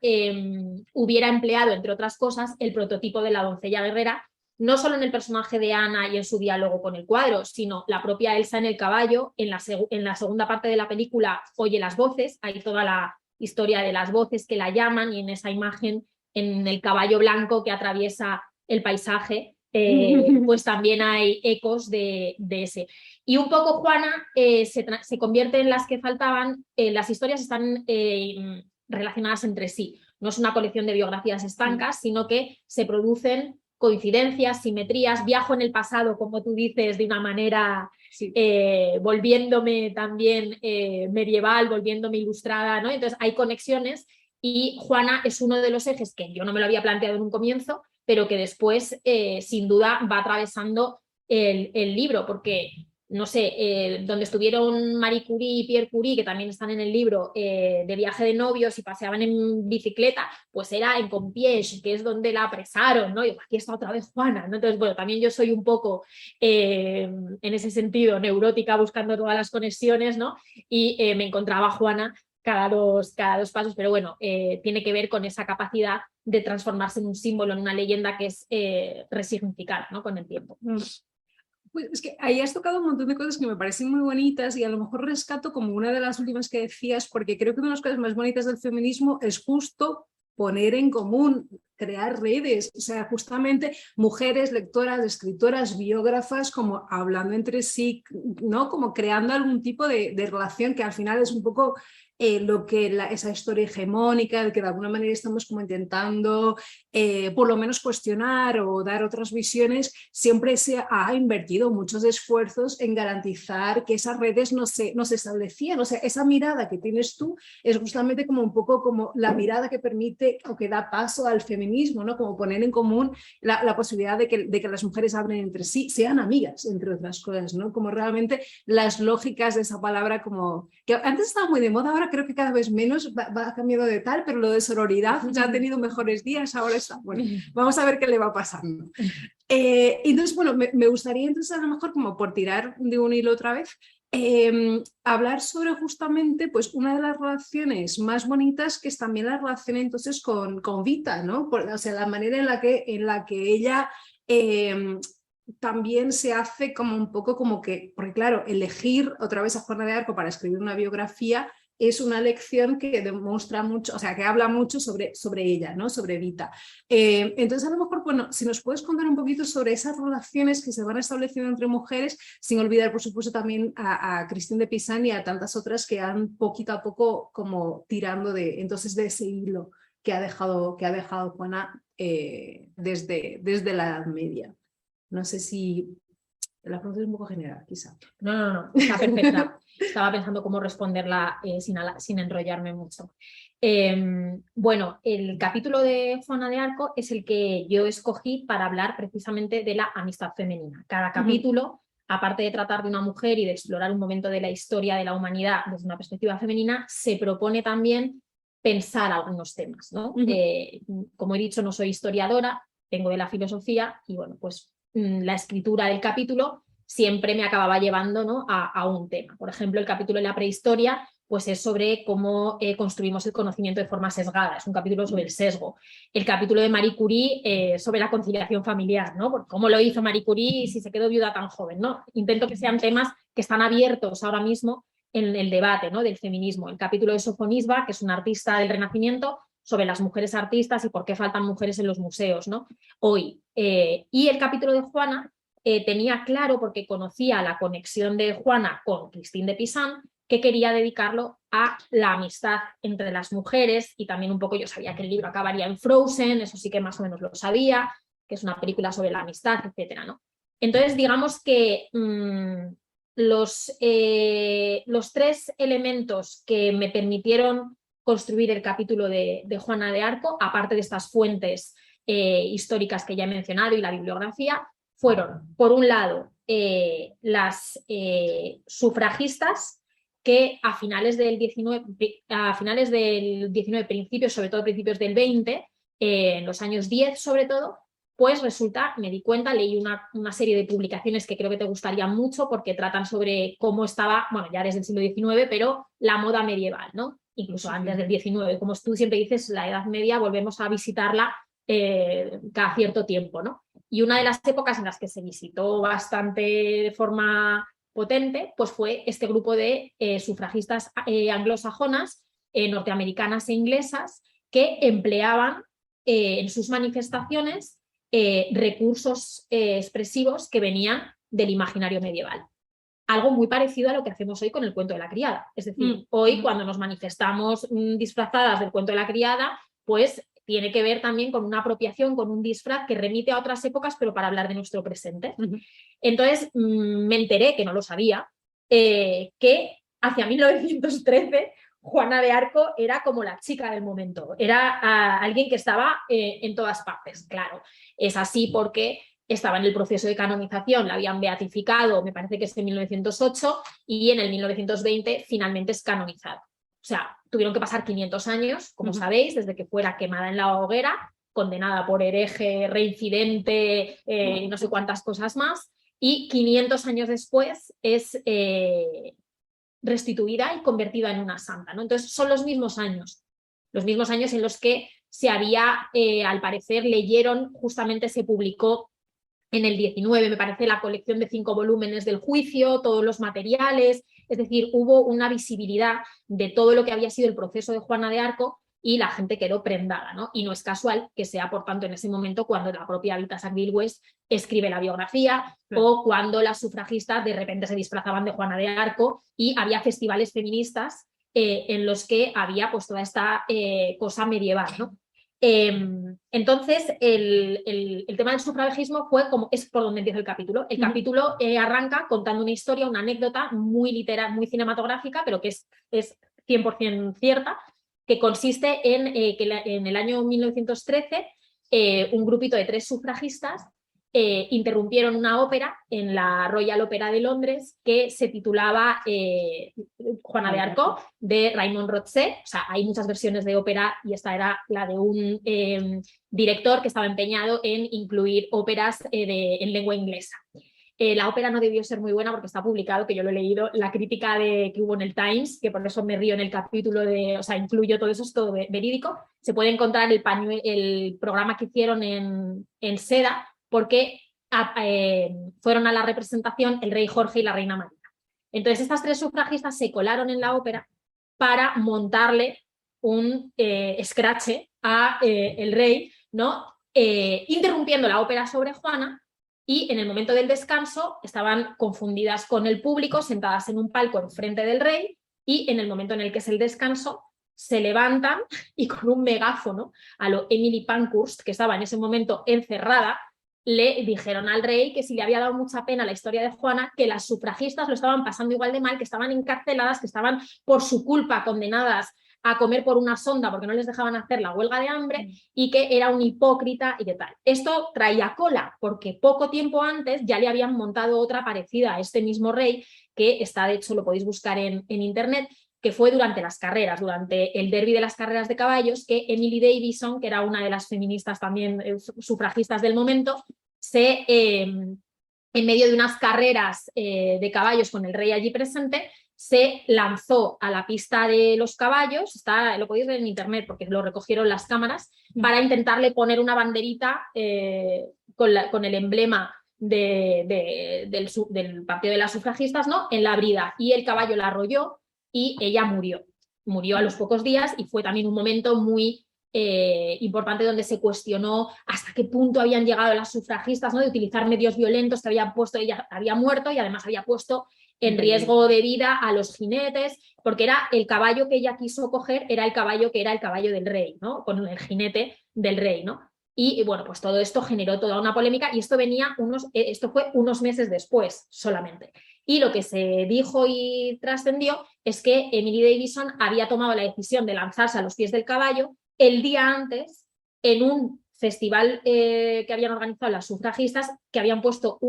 hubiera empleado, entre otras cosas, el prototipo de la doncella guerrera, no solo en el personaje de Anna y en su diálogo con el cuadro, sino la propia Elsa en el caballo. En la segunda parte de la película oye las voces, hay toda la historia de las voces que la llaman, y en esa imagen, en el caballo blanco que atraviesa el paisaje, pues también hay ecos de ese. Y un poco Juana se convierte en las que faltaban. Las historias están relacionadas entre sí, no es una colección de biografías estancas, sino que se producen coincidencias, simetrías. Viajo en el pasado, como tú dices, de una manera volviéndome también medieval, volviéndome ilustrada, ¿no? Entonces hay conexiones, y Juana es uno de los ejes que yo no me lo había planteado en un comienzo, pero que después sin duda va atravesando el libro, porque no sé, donde estuvieron Marie Curie y Pierre Curie, que también están en el libro, de viaje de novios y paseaban en bicicleta, pues era en Compiègne, que es donde la apresaron, ¿no? Y aquí está otra vez Juana, ¿no? Entonces, bueno, también yo soy un poco, en ese sentido, neurótica, buscando todas las conexiones, ¿no? Y me encontraba Juana cada dos pasos, pero bueno, tiene que ver con esa capacidad de transformarse en un símbolo, en una leyenda que es resignificada, ¿no? Con el tiempo. Pues es que ahí has tocado un montón de cosas que me parecen muy bonitas, y a lo mejor rescato como una de las últimas que decías, porque creo que una de las cosas más bonitas del feminismo es justo poner en común, crear redes, o sea, justamente mujeres, lectoras, escritoras, biógrafas, como hablando entre sí, ¿no? Como creando algún tipo de relación que al final es un poco lo que esa historia hegemónica, que de alguna manera estamos como intentando por lo menos cuestionar o dar otras visiones, siempre se ha invertido muchos esfuerzos en garantizar que esas redes no se establecían. O sea, esa mirada que tienes tú es justamente como un poco como la mirada que permite o que da paso al feminismo, ¿no? Como poner en común la posibilidad de que las mujeres hablen entre sí, sean amigas, entre otras cosas, ¿no? Como realmente las lógicas de esa palabra, como que antes estaba muy de moda, ahora creo que cada vez menos va cambiando de tal, pero lo de sororidad ya ha tenido mejores días, ahora está. Bueno, vamos a ver qué le va pasando. Entonces, bueno, me gustaría entonces a lo mejor, como por tirar de un hilo otra vez, hablar sobre justamente pues una de las relaciones más bonitas, que es también la relación entonces con Vita, ¿no? O sea, la manera en la que ella también se hace como un poco como que, porque claro, elegir otra vez a Juana de Arco para escribir una biografía es una lección que demuestra mucho, o sea, que habla mucho sobre ella, ¿no? Sobre Vita. Entonces, a lo mejor, bueno, si nos puedes contar un poquito sobre esas relaciones que se van estableciendo entre mujeres, sin olvidar, por supuesto, también a Christine de Pizan y a tantas otras que han poquito a poco como tirando de ese hilo que ha dejado Juana desde la Edad Media. No sé si La pregunta es un poco general, quizá. No, está perfecta. Estaba pensando cómo responderla sin enrollarme mucho. Bueno, el capítulo de Juana de Arco es el que yo escogí para hablar precisamente de la amistad femenina. Cada capítulo, aparte de tratar de una mujer y de explorar un momento de la historia de la humanidad desde una perspectiva femenina, se propone también pensar algunos temas, ¿no? Como he dicho, no soy historiadora, vengo de la filosofía y bueno, pues la escritura del capítulo siempre me acababa llevando, ¿no?, a un tema. Por ejemplo, el capítulo de la prehistoria pues es sobre cómo construimos el conocimiento de forma sesgada, es un capítulo sobre el sesgo. El capítulo de Marie Curie sobre la conciliación familiar, ¿no? Porque cómo lo hizo Marie Curie y si se quedó viuda tan joven, ¿no? Intento que sean temas que están abiertos ahora mismo en el debate, ¿no?, del feminismo. El capítulo de Sofonisba, que es una artista del Renacimiento, sobre las mujeres artistas y por qué faltan mujeres en los museos, ¿no?, hoy. Y el capítulo de Juana tenía claro, porque conocía la conexión de Juana con Christine de Pisan, que quería dedicarlo a la amistad entre las mujeres y también un poco yo sabía que el libro acabaría en Frozen, eso sí que más o menos lo sabía, que es una película sobre la amistad, etcétera, ¿no? Entonces digamos que los 3 elementos que me permitieron construir el capítulo de Juana de Arco, aparte de estas fuentes históricas que ya he mencionado y la bibliografía, fueron, por un lado, las sufragistas que a finales del 19, principios, sobre todo principios del 20, en los años 10 sobre todo, pues resulta, me di cuenta, leí una serie de publicaciones que creo que te gustarían mucho porque tratan sobre cómo estaba, bueno, ya desde el siglo XIX, pero la moda medieval, ¿no? Incluso antes del 19. Como tú siempre dices, la Edad Media volvemos a visitarla cada cierto tiempo, ¿no? Y una de las épocas en las que se visitó bastante de forma potente, pues fue este grupo de sufragistas anglosajonas, norteamericanas e inglesas, que empleaban en sus manifestaciones recursos expresivos que venían del imaginario medieval. Algo muy parecido a lo que hacemos hoy con el cuento de la criada. Es decir, hoy cuando nos manifestamos disfrazadas del cuento de la criada, pues tiene que ver también con una apropiación, con un disfraz que remite a otras épocas, pero para hablar de nuestro presente. Entonces me enteré, que no lo sabía, que hacia 1913 Juana de Arco era como la chica del momento, era alguien que estaba en todas partes, claro. Es así porque estaba en el proceso de canonización, la habían beatificado, me parece que es en 1908, y en el 1920 finalmente es canonizada. O sea, tuvieron que pasar 500 años, como sabéis, desde que fuera quemada en la hoguera, condenada por hereje, reincidente, no sé cuántas cosas más, y 500 años después es restituida y convertida en una santa, ¿no? Entonces son los mismos años en los que se había, al parecer, leyeron, justamente se publicó en el 19, me parece, la colección de 5 volúmenes del juicio, todos los materiales, es decir, hubo una visibilidad de todo lo que había sido el proceso de Juana de Arco y la gente quedó prendada, ¿no? Y no es casual que sea, por tanto, en ese momento cuando la propia Rita Sackville-West escribe la biografía o cuando las sufragistas de repente se disfrazaban de Juana de Arco y había festivales feministas en los que había pues toda esta cosa medieval, ¿no? Entonces, el tema del sufragismo es por donde empieza el capítulo. El capítulo arranca contando una historia, una anécdota muy literal, muy cinematográfica, pero que es 100% cierta, que consiste en que en el año 1913 un grupito de 3 sufragistas interrumpieron una ópera en la Royal Opera de Londres que se titulaba Juana de Arco, de Raymond Roussel. O sea, hay muchas versiones de ópera y esta era la de un director que estaba empeñado en incluir óperas en lengua inglesa. La ópera no debió ser muy buena porque está publicado, que yo lo he leído, la crítica que hubo en el Times, que por eso me río en el capítulo o sea, incluyo todo eso, es todo verídico. Se puede encontrar el programa que hicieron en seda, porque fueron a la representación el rey Jorge y la reina María. Entonces estas 3 sufragistas se colaron en la ópera para montarle un escrache a el rey, ¿no? Interrumpiendo la ópera sobre Juana, y en el momento del descanso estaban confundidas con el público, sentadas en un palco enfrente del rey, y en el momento en el que es el descanso se levantan y con un megáfono a lo Emily Pankhurst, que estaba en ese momento encerrada, le dijeron al rey que si le había dado mucha pena la historia de Juana, que las sufragistas lo estaban pasando igual de mal, que estaban encarceladas, que estaban por su culpa condenadas a comer por una sonda porque no les dejaban hacer la huelga de hambre y que era un hipócrita y qué tal. Esto traía cola porque poco tiempo antes ya le habían montado otra parecida a este mismo rey, que está, de hecho, lo podéis buscar en internet, que fue durante las carreras, durante el derbi de las carreras de caballos, que Emily Davison, que era una de las feministas también sufragistas del momento, en medio de unas carreras de caballos con el rey allí presente, se lanzó a la pista de los caballos, lo podéis ver en internet porque lo recogieron las cámaras, para intentarle poner una banderita con el emblema del partido de las sufragistas, ¿no?, en la brida, y el caballo la arrolló y ella murió a los pocos días, y fue también un momento muy importante donde se cuestionó hasta qué punto habían llegado las sufragistas, ¿no?, de utilizar medios violentos que habían puesto, ella había muerto y además había puesto en riesgo de vida a los jinetes, porque era el caballo que ella quiso coger, era el caballo que era el caballo del rey, ¿no?, con el jinete del rey, ¿no? Y bueno, pues todo esto generó toda una polémica, y esto fue unos meses después solamente. Y lo que se dijo y trascendió es que Emily Davison había tomado la decisión de lanzarse a los pies del caballo el día antes en un festival que habían organizado las sufragistas, que habían puesto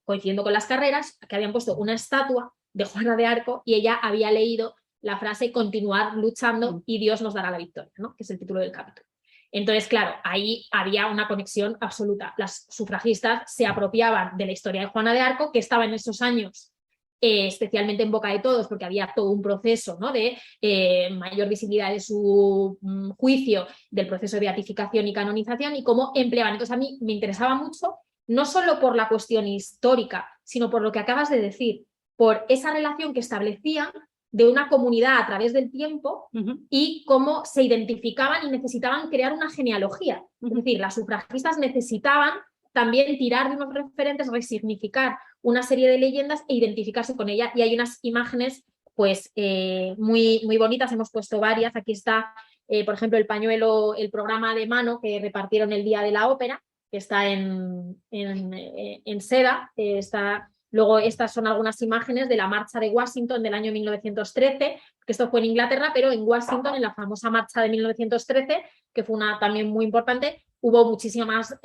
coincidiendo con las carreras, que habían puesto una estatua de Juana de Arco, y ella había leído la frase "continuar luchando y Dios nos dará la victoria", ¿no?, que es el título del capítulo. Entonces, claro, ahí había una conexión absoluta. Las sufragistas se apropiaban de la historia de Juana de Arco, que estaba en esos años especialmente en boca de todos, porque había todo un proceso, ¿no?, de mayor visibilidad de su juicio, del proceso de beatificación y canonización, y cómo empleaban. Entonces, a mí me interesaba mucho, no solo por la cuestión histórica, sino por lo que acabas de decir, por esa relación que establecían de una comunidad a través del tiempo y cómo se identificaban y necesitaban crear una genealogía. Es decir, las sufragistas necesitaban también tirar de unos referentes, resignificar una serie de leyendas e identificarse con ella. Y hay unas imágenes pues muy, muy bonitas, hemos puesto varias. Aquí está, por ejemplo, el pañuelo, el programa de mano que repartieron el día de la ópera, que está en seda, Luego, estas son algunas imágenes de la marcha de Washington del año 1913, que esto fue en Inglaterra, pero en Washington, en la famosa marcha de 1913, que fue una también muy importante, hubo muchísimas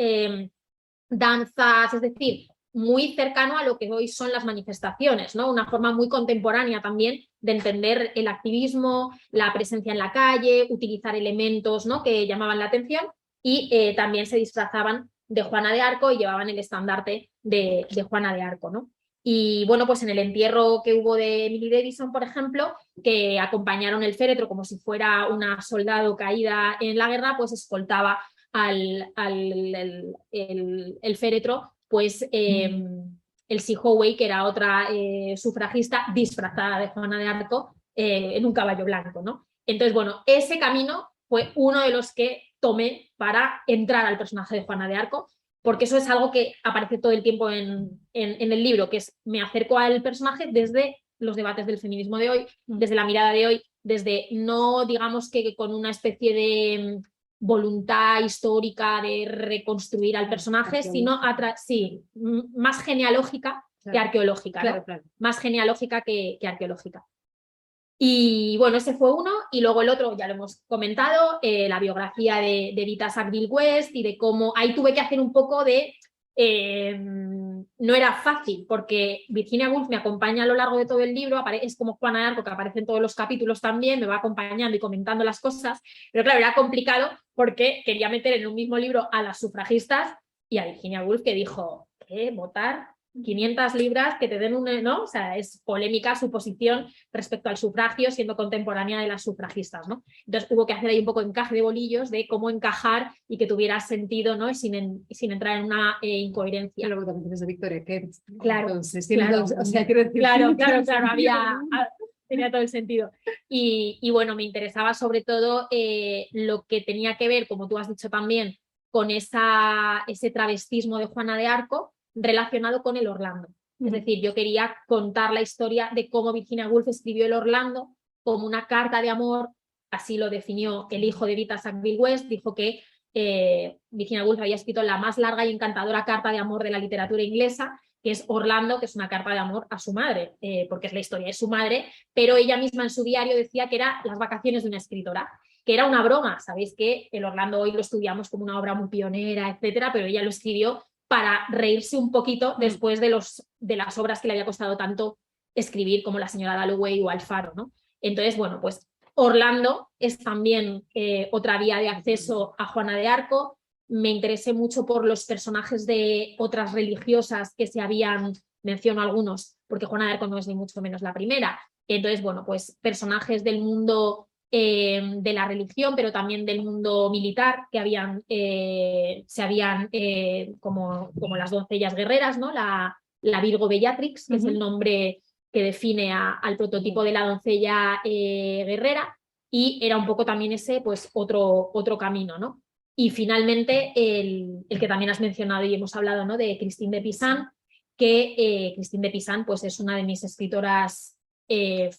danzas, es decir, muy cercano a lo que hoy son las manifestaciones, ¿no? Una forma muy contemporánea también de entender el activismo, la presencia en la calle, utilizar elementos, ¿no?, que llamaban la atención, y también se disfrazaban de Juana de Arco y llevaban el estandarte de Juana de Arco, ¿no? Y bueno, pues en el entierro que hubo de Emily Davison, por ejemplo, que acompañaron el féretro como si fuera una soldado caída en la guerra, pues escoltaba el féretro, pues el Si Howey, que era otra sufragista disfrazada de Juana de Arco en un caballo blanco, ¿no? Entonces, bueno, ese camino fue uno de los que tomé para entrar al personaje de Juana de Arco, porque eso es algo que aparece todo el tiempo en el libro, que es me acerco al personaje desde los debates del feminismo de hoy, desde la mirada de hoy, desde no, digamos, que con una especie de voluntad histórica de reconstruir al personaje, sino más genealógica que arqueológica, ¿no? Claro. Más genealógica que arqueológica. Y bueno, ese fue uno, y luego el otro ya lo hemos comentado, la biografía de Vita Sackville-West, y de cómo ahí tuve que hacer un poco de no era fácil, porque Virginia Woolf me acompaña a lo largo de todo el libro, es como Juana de Arco, que aparece en todos los capítulos también, me va acompañando y comentando las cosas, pero claro, era complicado porque quería meter en un mismo libro a las sufragistas y a Virginia Woolf, que dijo, ¿qué? ¿Votar 500 libras que te den ¿no? O sea, es polémica su posición respecto al sufragio, siendo contemporánea de las sufragistas, ¿no? Entonces hubo que hacer ahí un poco encaje de bolillos de cómo encajar y que tuviera sentido, ¿no? Y sin entrar en una incoherencia. Luego también tienes de Victoria Kent. Claro, entonces, claro, o sea, quiero decir, claro, tenía todo el sentido. Y bueno, me interesaba sobre todo lo que tenía que ver, como tú has dicho también, con ese travestismo de Juana de Arco, relacionado con el Orlando. Es decir, yo quería contar la historia de cómo Virginia Woolf escribió el Orlando como una carta de amor, así lo definió el hijo de Vita Sackville-West, dijo que Virginia Woolf había escrito la más larga y encantadora carta de amor de la literatura inglesa, que es Orlando, que es una carta de amor a su madre, porque es la historia de su madre, pero ella misma en su diario decía que era las vacaciones de una escritora, que era una broma. Sabéis que el Orlando hoy lo estudiamos como una obra muy pionera, etcétera, pero ella lo escribió para reírse un poquito después de las obras que le había costado tanto escribir, como La señora Dalloway o Alfaro, ¿no? Entonces, bueno, pues Orlando es también otra vía de acceso a Juana de Arco. Me interesé mucho por los personajes de otras religiosas que se habían, menciono algunos, porque Juana de Arco no es ni mucho menos la primera. Entonces, bueno, pues personajes del mundo de la religión, pero también del mundo militar, que se habían, como las doncellas guerreras, ¿no? La Virgo Bellatrix, que es el nombre que define al prototipo de la doncella guerrera, y era un poco también ese, pues, otro camino, ¿no? Y finalmente el que también has mencionado y hemos hablado, ¿no? De Christine de Pizan, que Christine de Pizan, pues, es una de mis escritoras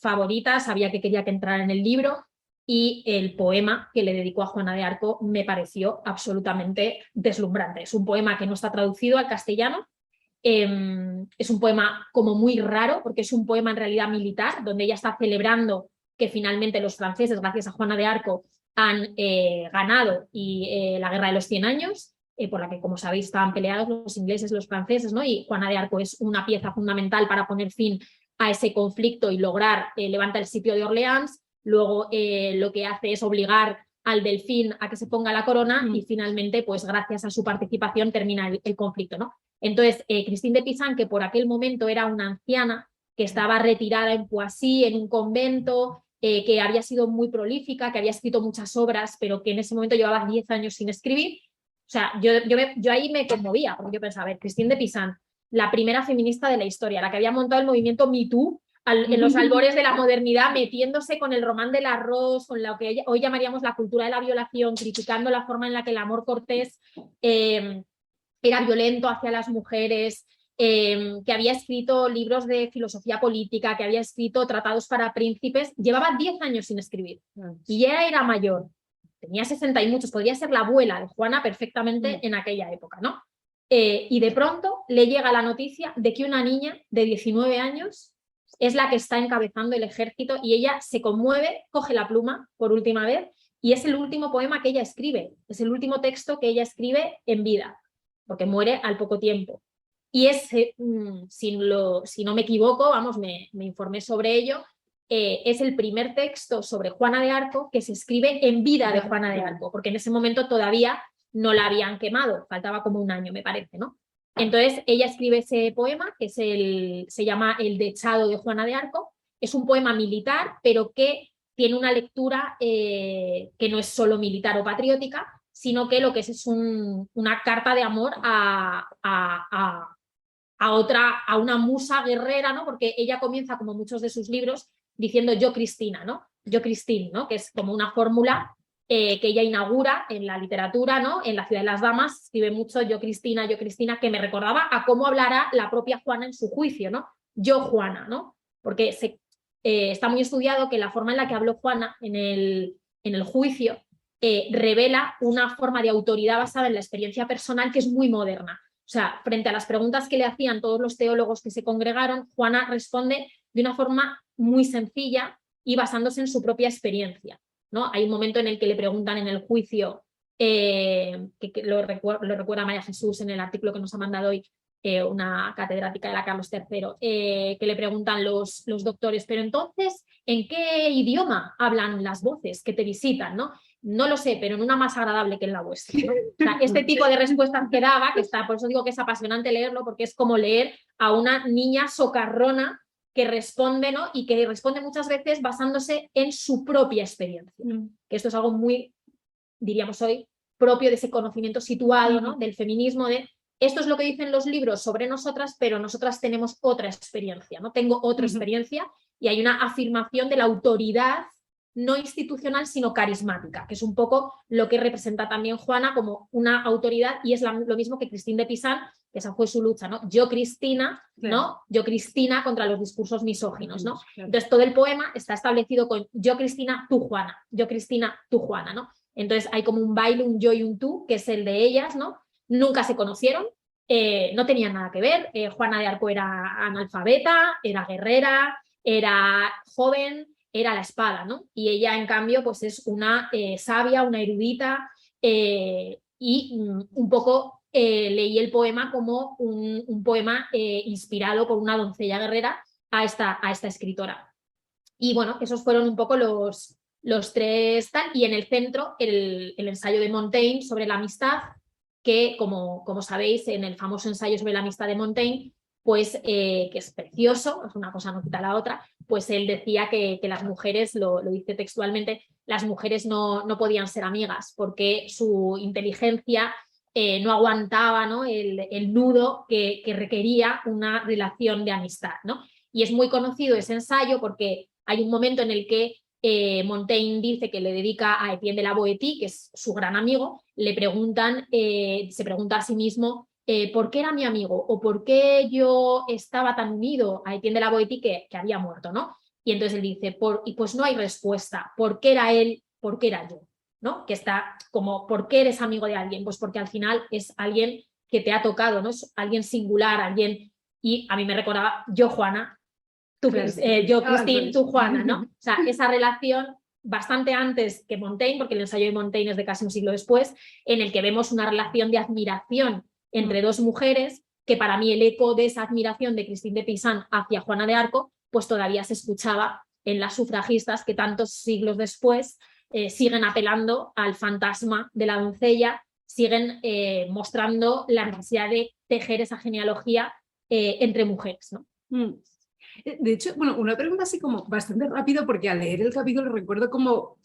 favoritas. Sabía que quería que entrara en el libro, y el poema que le dedicó a Juana de Arco me pareció absolutamente deslumbrante. Es un poema que no está traducido al castellano. Es un poema como muy raro, porque es un poema en realidad militar, donde ella está celebrando que finalmente los franceses, gracias a Juana de Arco, han ganado la guerra de los 100 años, por la que, como sabéis, estaban peleados los ingleses y los franceses, ¿no? Y Juana de Arco es una pieza fundamental para poner fin a ese conflicto y lograr levantar el sitio de Orleans. Luego lo que hace es obligar al delfín a que se ponga la corona y finalmente, pues gracias a su participación, termina el conflicto, ¿no? Entonces, Christine de Pizan, que por aquel momento era una anciana que estaba retirada en Poissy, en un convento, que había sido muy prolífica, que había escrito muchas obras, pero que en ese momento llevaba 10 años sin escribir. O sea, yo ahí me conmovía, porque yo pensaba, a ver, Christine de Pizan, la primera feminista de la historia, la que había montado el movimiento Me Too en los albores de la modernidad, metiéndose con el román del arroz, con lo que hoy llamaríamos la cultura de la violación, criticando la forma en la que el amor cortés era violento hacia las mujeres, que había escrito libros de filosofía política, que había escrito tratados para príncipes. Llevaba 10 años sin escribir y ella era mayor, tenía 60 y muchos, podría ser la abuela de Juana perfectamente en aquella época, ¿no? Y de pronto le llega la noticia de que una niña de 19 años es la que está encabezando el ejército, y ella se conmueve, coge la pluma por última vez, y es el último poema que ella escribe, es el último texto que ella escribe en vida, porque muere al poco tiempo. Y si no me equivoco, vamos, me informé sobre ello, es el primer texto sobre Juana de Arco que se escribe en vida de Juana de Arco, porque en ese momento todavía no la habían quemado, faltaba como un año, me parece, ¿no? Entonces ella escribe ese poema, que se llama El dechado de Juana de Arco. Es un poema militar, pero que tiene una lectura que no es solo militar o patriótica, sino que lo que es una carta de amor a una musa guerrera, ¿no? Porque ella comienza, como muchos de sus libros, diciendo yo Cristina, ¿no? Yo Christine, ¿no? Que es como una fórmula que ella inaugura en la literatura, ¿no? En La ciudad de las damas escribe mucho yo Cristina, que me recordaba a cómo hablará la propia Juana en su juicio, ¿no? Yo Juana, ¿no? Porque está muy estudiado que la forma en la que habló Juana en el juicio revela una forma de autoridad basada en la experiencia personal que es muy moderna. O sea, frente a las preguntas que le hacían todos los teólogos que se congregaron, Juana responde de una forma muy sencilla y basándose en su propia experiencia, ¿no? Hay un momento en el que le preguntan en el juicio, que lo recuerda María Jesús en el artículo que nos ha mandado hoy, una catedrática de la Carlos III, que le preguntan los doctores, pero entonces, ¿en qué idioma hablan las voces que te visitan, ¿no? No lo sé, pero en una más agradable que en la vuestra, ¿no? O sea, este tipo de respuestas que daba, por eso digo que es apasionante leerlo, porque es como leer a una niña socarrona que responde, ¿no? Y que responde muchas veces basándose en su propia experiencia. Que esto es algo muy, diríamos hoy, propio de ese conocimiento situado, ¿no? Del feminismo, esto es lo que dicen los libros sobre nosotras, pero nosotras tenemos otra experiencia, ¿no? Tengo otra experiencia, y hay una afirmación de la autoridad no institucional, sino carismática, que es un poco lo que representa también Juana como una autoridad, y es lo mismo que Christine de Pizan, que esa fue su lucha, ¿no? Yo Cristina, ¿no? Yo Cristina contra los discursos misóginos, ¿no? Entonces todo el poema está establecido con yo Cristina, tú Juana, yo Cristina, tú Juana, ¿no? Entonces hay como un baile, un yo y un tú, que es el de ellas, ¿no? Nunca se conocieron, no tenían nada que ver. Juana de Arco era analfabeta, era guerrera, era joven, era la espada, ¿no? Y ella, en cambio, pues es una sabia, una erudita, y un poco leí el poema como un poema inspirado por una doncella guerrera a esta escritora. Y bueno, esos fueron un poco los tres tal, y en el centro el ensayo de Montaigne sobre la amistad, que como sabéis, en el famoso ensayo sobre la amistad de Montaigne, pues que es precioso, es una cosa no quita la otra, pues él decía que las mujeres, lo dice textualmente, las mujeres no podían ser amigas porque su inteligencia no aguantaba, ¿no? El nudo que requería una relación de amistad, ¿no? Y es muy conocido ese ensayo porque hay un momento en el que Montaigne dice que le dedica a Etienne de la Boétie, que es su gran amigo, le preguntan, se pregunta a sí mismo ¿por qué era mi amigo? ¿O por qué yo estaba tan unido a Etienne de la Boétie que había muerto, ¿no? Y entonces él dice, y pues no hay respuesta. ¿Por qué era él? ¿Por qué era yo? ¿No? Que está como, ¿por qué eres amigo de alguien? Pues porque al final es alguien que te ha tocado, ¿no? Es alguien singular, alguien... Y a mí me recordaba, yo Juana, tú, yo Christine, tú Juana, ¿no? O sea, esa relación bastante antes que Montaigne, porque el ensayo de Montaigne es de casi un siglo después, en el que vemos una relación de admiración entre dos mujeres, que para mí el eco de esa admiración de Christine de Pizan hacia Juana de Arco, pues todavía se escuchaba en las sufragistas que tantos siglos después siguen apelando al fantasma de la doncella, siguen mostrando la necesidad de tejer esa genealogía entre mujeres, ¿no? De hecho, bueno, una pregunta así como bastante rápido, porque al leer el capítulo recuerdo como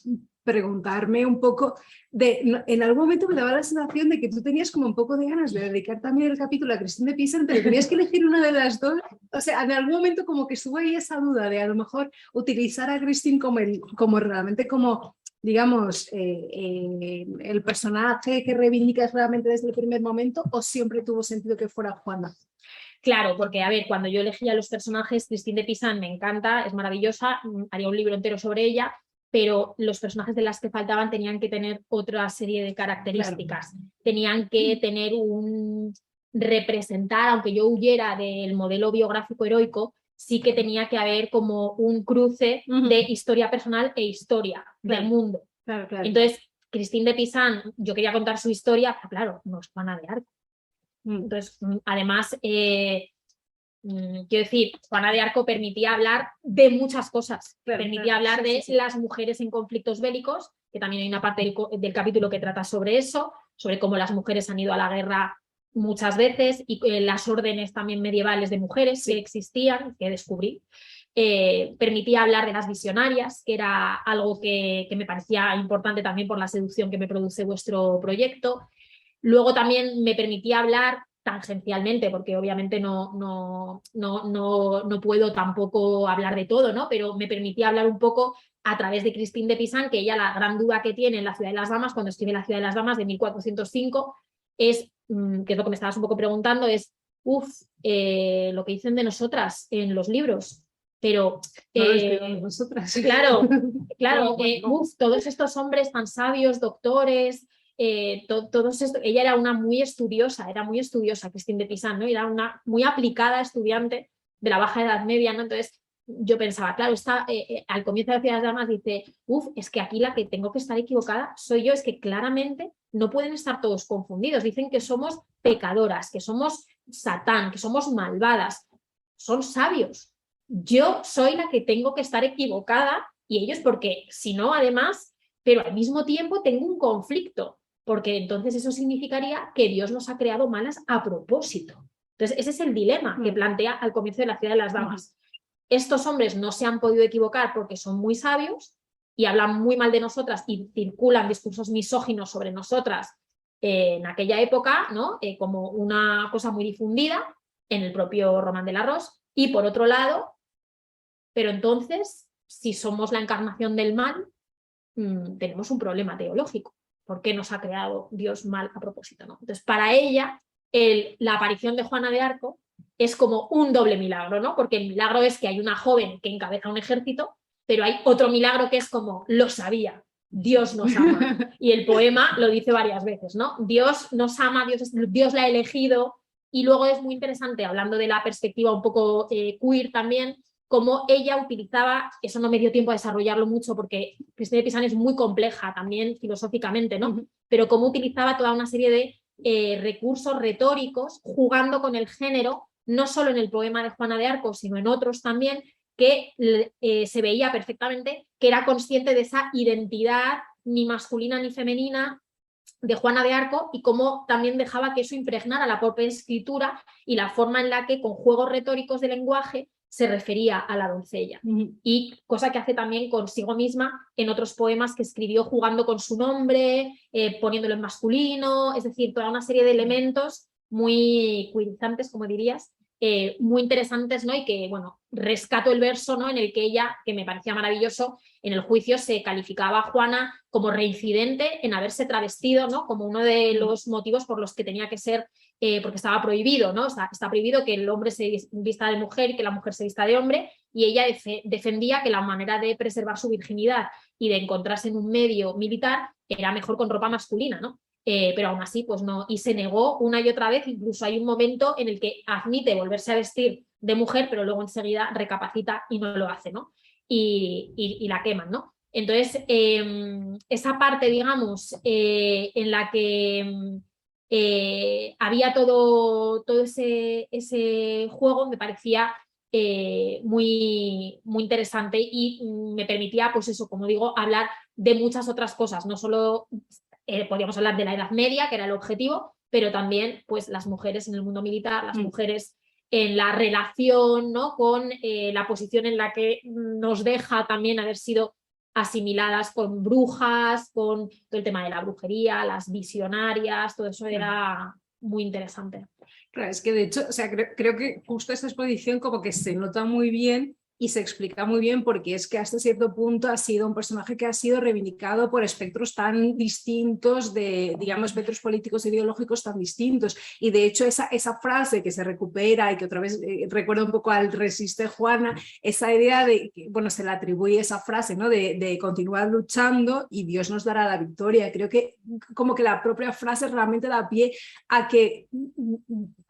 preguntarme un poco en algún momento me daba la sensación de que tú tenías como un poco de ganas de dedicar también el capítulo a Christine de Pizan, pero tenías que elegir una de las dos. O sea, en algún momento como que estuvo ahí esa duda de a lo mejor utilizar a Christine como realmente como, digamos, el personaje que reivindicas realmente desde el primer momento, o siempre tuvo sentido que fuera Juana. Claro, porque a ver, cuando yo elegía los personajes, Christine de Pizan me encanta, es maravillosa, haría un libro entero sobre ella, pero los personajes de las que faltaban tenían que tener otra serie de características, claro. Tenían que tener representar, aunque yo huyera del modelo biográfico heroico, sí que tenía que haber como un cruce de historia personal e historia del mundo. Claro. Entonces, Christine de Pizan, yo quería contar su historia, pero claro, no es Juana de Arco. Entonces, además, quiero decir, Juana de Arco permitía hablar de muchas cosas, permitía hablar de las mujeres en conflictos bélicos, que también hay una parte del capítulo que trata sobre eso, sobre cómo las mujeres han ido a la guerra muchas veces y las órdenes también medievales de mujeres que existían, que descubrí. Permitía hablar de las visionarias, que era algo que me parecía importante también por la seducción que me produce vuestro proyecto. Luego también me permitía hablar tangencialmente, porque obviamente no puedo tampoco hablar de todo, ¿no? Pero me permitía hablar un poco a través de Christine de Pizan, que ella la gran duda que tiene en La ciudad de las damas, cuando escribe La ciudad de las damas de 1405, es, que es lo que me estabas un poco preguntando, es, lo que dicen de nosotras en los libros. Pero nosotras. Claro, todos estos hombres tan sabios, doctores, todos esto, ella era una muy estudiosa, Christine de Pizan, ¿no? Era una muy aplicada estudiante de la baja edad media, ¿no? Entonces yo pensaba, claro, al comienzo de La ciudad de las damas dice, es que aquí la que tengo que estar equivocada soy yo, es que claramente no pueden estar todos confundidos, dicen que somos pecadoras, que somos Satán, que somos malvadas, son sabios. Yo soy la que tengo que estar equivocada y ellos porque si no, además, pero al mismo tiempo tengo un conflicto, porque entonces eso significaría que Dios nos ha creado malas a propósito. Entonces ese es el dilema que plantea al comienzo de La ciudad de las damas. Estos hombres no se han podido equivocar porque son muy sabios y hablan muy mal de nosotras y circulan discursos misóginos sobre nosotras en aquella época, ¿no? Como una cosa muy difundida en el propio Román de la Rose. Y por otro lado, pero entonces, si somos la encarnación del mal, tenemos un problema teológico. ¿Por qué nos ha creado Dios mal a propósito? ¿No? Entonces, para ella, la aparición de Juana de Arco es como un doble milagro, ¿no? Porque el milagro es que hay una joven que encabeza un ejército, pero hay otro milagro que es como, lo sabía, Dios nos ama. Y el poema lo dice varias veces, ¿no? Dios nos ama, Dios la ha elegido. Y luego es muy interesante, hablando de la perspectiva un poco queer también, cómo ella utilizaba, eso no me dio tiempo a desarrollarlo mucho porque Cristina de Pisani es muy compleja también filosóficamente, ¿no? Pero cómo utilizaba toda una serie de recursos retóricos jugando con el género, no solo en el poema de Juana de Arco, sino en otros también, que se veía perfectamente que era consciente de esa identidad ni masculina ni femenina de Juana de Arco y cómo también dejaba que eso impregnara la propia escritura y la forma en la que con juegos retóricos de lenguaje se refería a la doncella. Y cosa que hace también consigo misma en otros poemas que escribió jugando con su nombre, poniéndolo en masculino, es decir, toda una serie de elementos muy queerizantes, como dirías, muy interesantes, ¿no? Y que, bueno, rescato el verso, ¿no? En el que ella, que me parecía maravilloso, en el juicio se calificaba a Juana como reincidente en haberse travestido, ¿no? Como uno de los motivos por los que tenía que ser, porque estaba prohibido, ¿no? Está prohibido que el hombre se vista de mujer y que la mujer se vista de hombre, y ella defendía que la manera de preservar su virginidad y de encontrarse en un medio militar era mejor con ropa masculina, ¿no? Pero aún así, pues no, y se negó una y otra vez, incluso hay un momento en el que admite volverse a vestir de mujer, pero luego enseguida recapacita y no lo hace, ¿no? Y la queman, ¿no? Entonces, esa parte, digamos, en la que había todo ese juego me parecía muy, muy interesante y me permitía, pues eso, como digo, hablar de muchas otras cosas, no solo podríamos hablar de la Edad Media, que era el objetivo, pero también pues las mujeres en el mundo militar, las mujeres en la relación, ¿no? Con la posición en la que nos deja también haber sido asimiladas con brujas, con todo el tema de la brujería, las visionarias, todo eso era muy interesante. Claro, es que de hecho, o sea, creo que justo esta exposición como que se nota muy bien y se explica muy bien porque es que hasta cierto punto ha sido un personaje que ha sido reivindicado por espectros tan distintos, de, digamos, espectros políticos e ideológicos tan distintos. Y de hecho esa frase que se recupera y que otra vez recuerda un poco al Resiste Juana, esa idea de que, bueno, se le atribuye esa frase, ¿no? De continuar luchando y Dios nos dará la victoria. Creo que como que la propia frase realmente da pie a que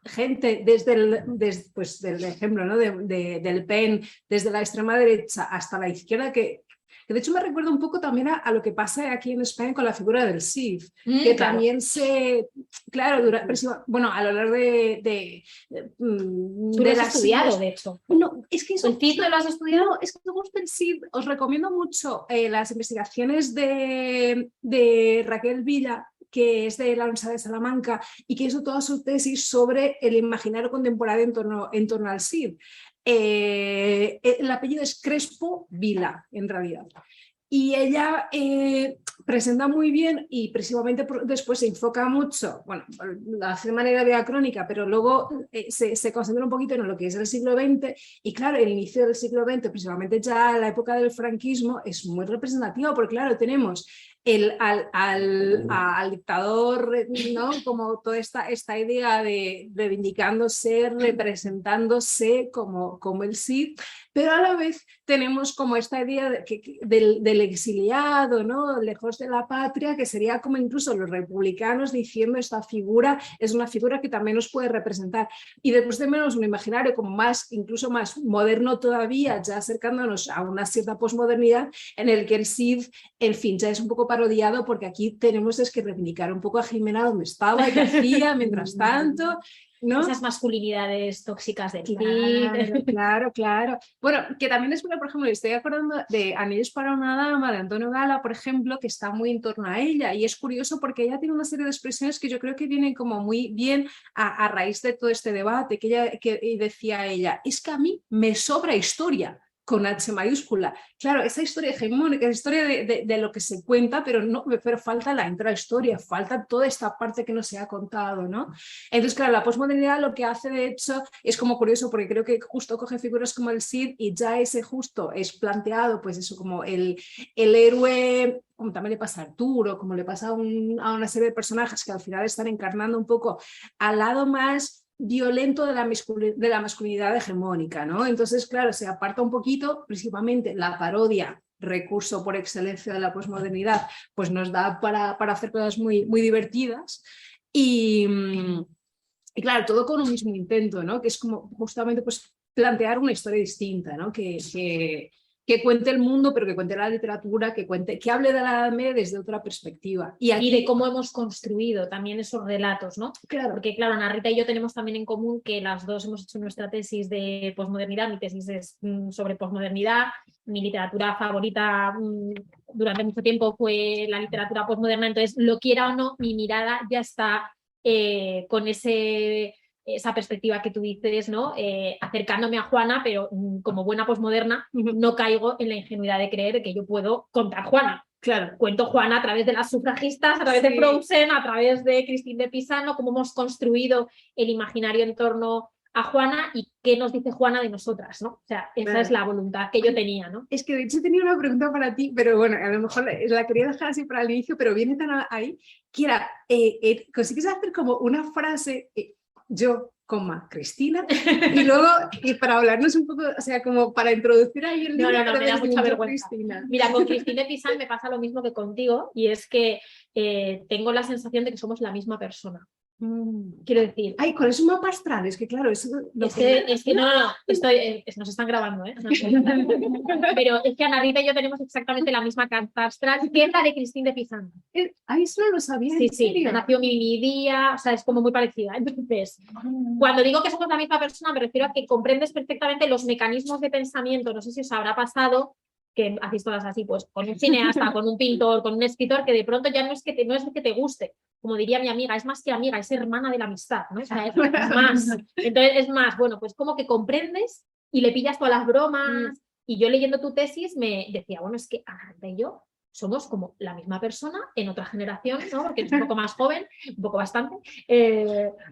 gente pues, del ejemplo, ¿no? de Le Pen, desde la extrema derecha hasta la izquierda, que de hecho me recuerda un poco también a lo que pasa aquí en España con la figura del Cid, que claro. también claro, bueno, a lo largo de Tú lo has estudiado, de hecho. No, es que eso, ¿El Cid lo has estudiado? No, es que me gusta el Cid. Os recomiendo mucho las investigaciones de Raquel Villa, que es de la Universidad de Salamanca y que hizo toda su tesis sobre el imaginario contemporáneo en torno al Cid. El apellido es Crespo Vila, en realidad. Y ella presenta muy bien y precisamente después se enfoca mucho, bueno, lo hace de manera diacrónica, pero luego se concentra un poquito en lo que es el siglo XX y claro, el inicio del siglo XX, principalmente ya la época del franquismo, es muy representativo porque claro, tenemos al dictador, ¿no? Como toda esta idea de reivindicándose, representándose como el Cid, pero a la vez tenemos como esta idea del exiliado, ¿no? Lejos de la patria, que sería como incluso los republicanos diciendo esta figura es una figura que también nos puede representar. Y después tenemos un imaginario como incluso más moderno todavía, ya acercándonos a una cierta posmodernidad, en el que el Cid, en fin, ya es un poco parodiado porque aquí tenemos que reivindicar un poco a Jimena donde estaba y qué hacía mientras tanto, ¿no? Esas masculinidades tóxicas del Cid. Claro. Bueno, que también es bueno, por ejemplo, estoy acordando de Anillos para una dama, de Antonio Gala, por ejemplo, que está muy en torno a ella y es curioso porque ella tiene una serie de expresiones que yo creo que vienen como muy bien a raíz de todo este debate, que decía ella, es que a mí me sobra historia, con H mayúscula. Claro, esa historia hegemónica, esa historia de lo que se cuenta, pero falta la intrahistoria, falta toda esta parte que no se ha contado, ¿no? Entonces, claro, la posmodernidad lo que hace, de hecho, es como curioso, porque creo que justo coge figuras como el Cid y ya ese justo es planteado, pues eso, como el héroe, como también le pasa a Arturo, como le pasa a una serie de personajes que al final están encarnando un poco al lado más violento de la masculinidad hegemónica, ¿no? Entonces, claro, se aparta un poquito, principalmente la parodia recurso por excelencia de la posmodernidad, pues nos da para hacer cosas muy, muy divertidas. Y claro, todo con un mismo intento, ¿no? Que es como justamente pues, plantear una historia distinta, ¿no? Que cuente el mundo, pero que cuente la literatura, que hable de la Edad Media desde otra perspectiva. Y de cómo hemos construido también esos relatos, ¿no? Claro. Porque claro, Ana Rita y yo tenemos también en común que las dos hemos hecho nuestra tesis de posmodernidad. Mi tesis es sobre posmodernidad. Mi literatura favorita durante mucho tiempo fue la literatura posmoderna. Entonces, lo quiera o no, mi mirada ya está con esa perspectiva que tú dices, ¿no? Acercándome a Juana, pero como buena posmoderna no caigo en la ingenuidad de creer que yo puedo contar Juana. Claro. Cuento Juana a través de las sufragistas, a través de Frozen, a través de Christine de Pisano, cómo hemos construido el imaginario en torno a Juana y qué nos dice Juana de nosotras, ¿no? O sea, esa es la voluntad que yo tenía, ¿no? Es que de hecho tenía una pregunta para ti, pero bueno, a lo mejor la quería dejar así para el inicio, pero viene tan ahí, que era, ¿consigues hacer como una frase, yo, Cristina, y luego, y para hablarnos un poco, o sea, como para introducir ahí el libro? No, me da mucha vergüenza. Cristina. Mira, con Christine de Pisano me pasa lo mismo que contigo, y es que tengo la sensación de que somos la misma persona. Quiero decir... Ay, ¿cuál es un mapa astral? Es que claro, eso... Es que no, nos están grabando, ¿eh? Pero es que Ana Rita y yo tenemos exactamente la misma carta astral, que es la de Christine de Pisano. Ay, eso no lo sabía, Sí, ¿en serio? nació mi día, o sea, es como muy parecida. Entonces, cuando digo que somos la misma persona, me refiero a que comprendes perfectamente los mecanismos de pensamiento. No sé si os habrá pasado que hacéis todas así, pues con un cineasta, con un pintor, con un escritor, que de pronto ya no es que te guste, como diría mi amiga, es más que amiga, es hermana de la amistad, ¿no? O sea, es más. Entonces es más, bueno, pues como que comprendes y le pillas todas las bromas. Y yo leyendo tu tesis me decía, bueno, es que Ana y yo somos como la misma persona en otra generación, ¿no? Porque eres un poco más joven, un poco bastante,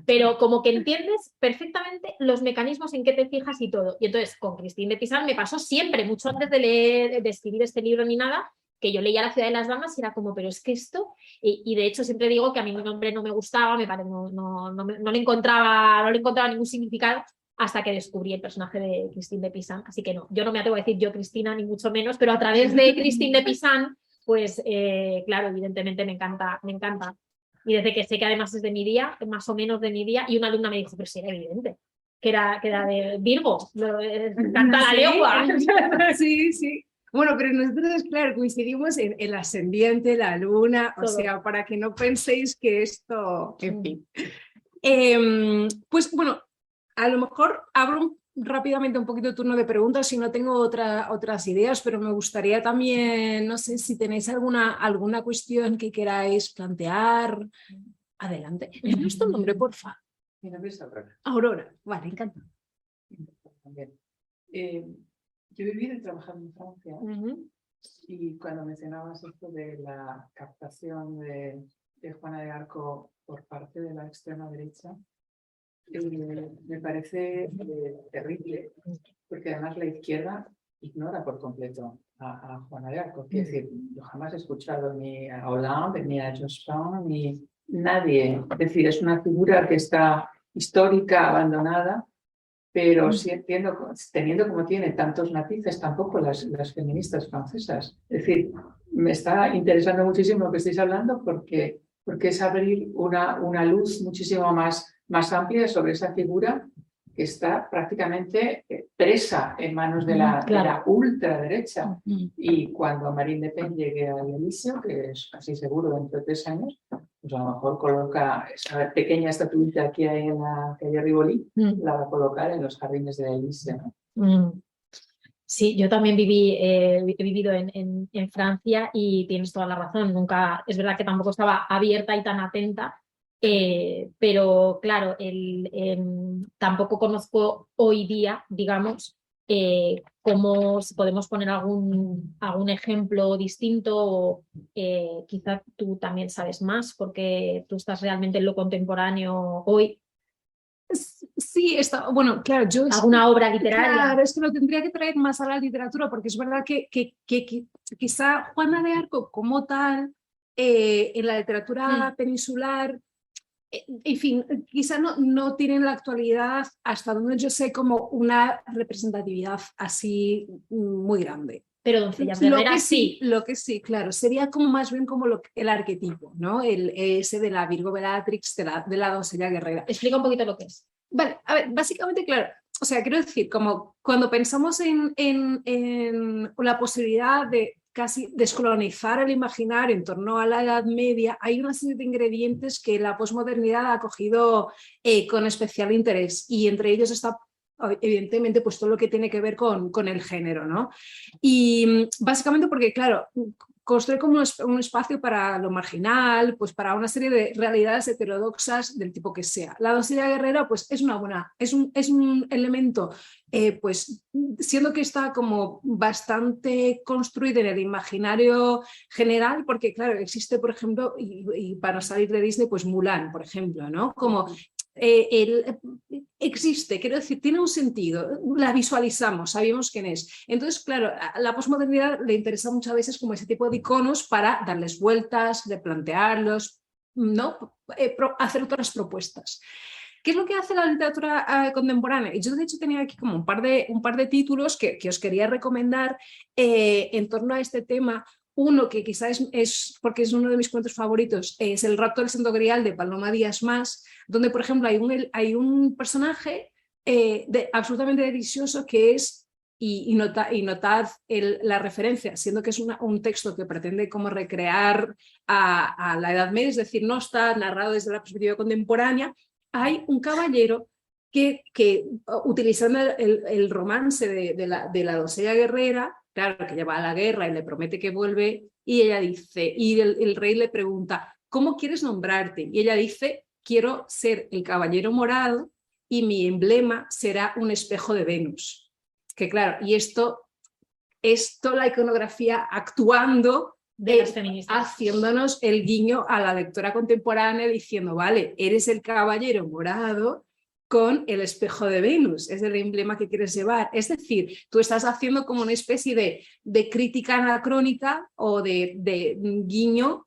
pero como que entiendes perfectamente los mecanismos en que te fijas y todo. Y entonces con Christine de Pisano me pasó siempre, mucho antes de escribir este libro ni nada, que yo leía La ciudad de las damas y era como, pero es que esto, y de hecho siempre digo que a mí mi nombre no me gustaba, no le encontraba ningún significado, hasta que descubrí el personaje de Christine de Pisano. Así que no, yo no me atrevo a decir yo Cristina, ni mucho menos, pero a través de Christine de Pisano, pues claro, evidentemente me encanta. Y desde que sé que además es de mi día, más o menos de mi día, y una alumna me dijo, pero sí era evidente, que era de Virgo, canta la legua. Sí. Bueno, pero nosotros, claro, coincidimos en el ascendiente, la luna, todo. O sea, para que no penséis que esto, en fin. Pues bueno, a lo mejor abro rápidamente un poquito el turno de preguntas si no tengo otras ideas, pero me gustaría también, no sé si tenéis alguna cuestión que queráis plantear. Adelante. ¿Me das tu nombre, porfa? Mi nombre es Aurora. Aurora, vale, encantado. Yo he vivido y trabajado en Francia y cuando mencionabas esto de la captación de Juana de Arco por parte de la extrema derecha, me parece terrible, porque además la izquierda ignora por completo a Juana de Arco. Es decir, yo jamás he escuchado ni a Hollande, ni a Jospin, ni nadie. Es decir, es una figura que está histórica, abandonada, pero sí entiendo, teniendo como tiene tantos matices, tampoco las feministas francesas. Es decir, me está interesando muchísimo lo que estáis hablando porque es abrir una luz muchísimo más amplia sobre esa figura que está prácticamente presa en manos de la ultraderecha. Y cuando Marine Le Pen llegue al Elíseo, que es casi seguro dentro de 3 años, pues a lo mejor coloca esa pequeña estatuilla que hay en la calle Rivoli, la va a colocar en los jardines del Elíseo, ¿no? Sí, yo también he vivido en Francia y tienes toda la razón. Nunca, es verdad que tampoco estaba abierta y tan atenta, pero claro, tampoco conozco hoy día, digamos, cómo podemos poner algún ejemplo distinto. Quizá tú también sabes más porque tú estás realmente en lo contemporáneo hoy. Sí, bueno, claro, yo... ¿Alguna obra literaria? Claro, es que lo tendría que traer más a la literatura, porque es verdad que quizá Juana de Arco como tal, en la literatura peninsular, en fin, quizá no tiene en la actualidad, hasta donde yo sé, como una representatividad así muy grande. Pero doncellas guerreras sí. Lo que sí, claro, sería como más bien como el arquetipo, ¿no? Ese de la Virgo Bellatrix, de la doncella guerrera. Explica un poquito lo que es. Vale, a ver, básicamente, claro, o sea, quiero decir, como cuando pensamos en la posibilidad de casi descolonizar el imaginario en torno a la Edad Media, hay una serie de ingredientes que la posmodernidad ha cogido con especial interés, y entre ellos está evidentemente pues todo lo que tiene que ver con el género, ¿no? Y básicamente porque, claro, construye como un espacio para lo marginal, pues para una serie de realidades heterodoxas del tipo que sea. La doncella guerrera pues es un elemento, pues siendo que está como bastante construido en el imaginario general, porque claro, existe, por ejemplo, y para no salir de Disney, pues Mulan, por ejemplo, ¿no? Como existe, quiero decir, tiene un sentido, la visualizamos, sabemos quién es. Entonces, claro, a la posmodernidad le interesa muchas veces como ese tipo de iconos para darles vueltas, de plantearlos, ¿no? Hacer otras propuestas. ¿Qué es lo que hace la literatura contemporánea? Y yo, de hecho, tenía aquí como un par de títulos que os quería recomendar en torno a este tema. Uno que quizás es porque es uno de mis cuentos favoritos, es El rapto del Santo Grial de Paloma Díaz Mas, donde, por ejemplo, hay un personaje absolutamente delicioso que es, y notad la referencia, siendo que es un texto que pretende como recrear a la Edad Media, es decir, no está narrado desde la perspectiva contemporánea. Hay un caballero que utilizando el romance de la doncella guerrera, claro, que lleva a la guerra y le promete que vuelve, y ella dice, y el rey le pregunta, ¿cómo quieres nombrarte? Y ella dice, quiero ser el caballero morado y mi emblema será un espejo de Venus. Que claro, y esto es toda la iconografía actuando de las feministas, haciéndonos el guiño a la lectora contemporánea diciendo, vale, eres el caballero morado con el espejo de Venus, es el emblema que quieres llevar. Es decir, tú estás haciendo como una especie de crítica anacrónica o de guiño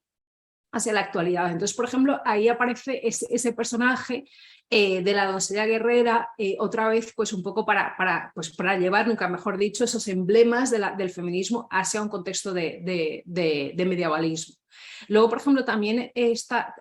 hacia la actualidad. Entonces, por ejemplo, ahí aparece ese personaje de la doncella guerrera, otra vez, pues un poco para llevar, nunca mejor dicho, esos emblemas del feminismo hacia un contexto de medievalismo. Luego, por ejemplo, también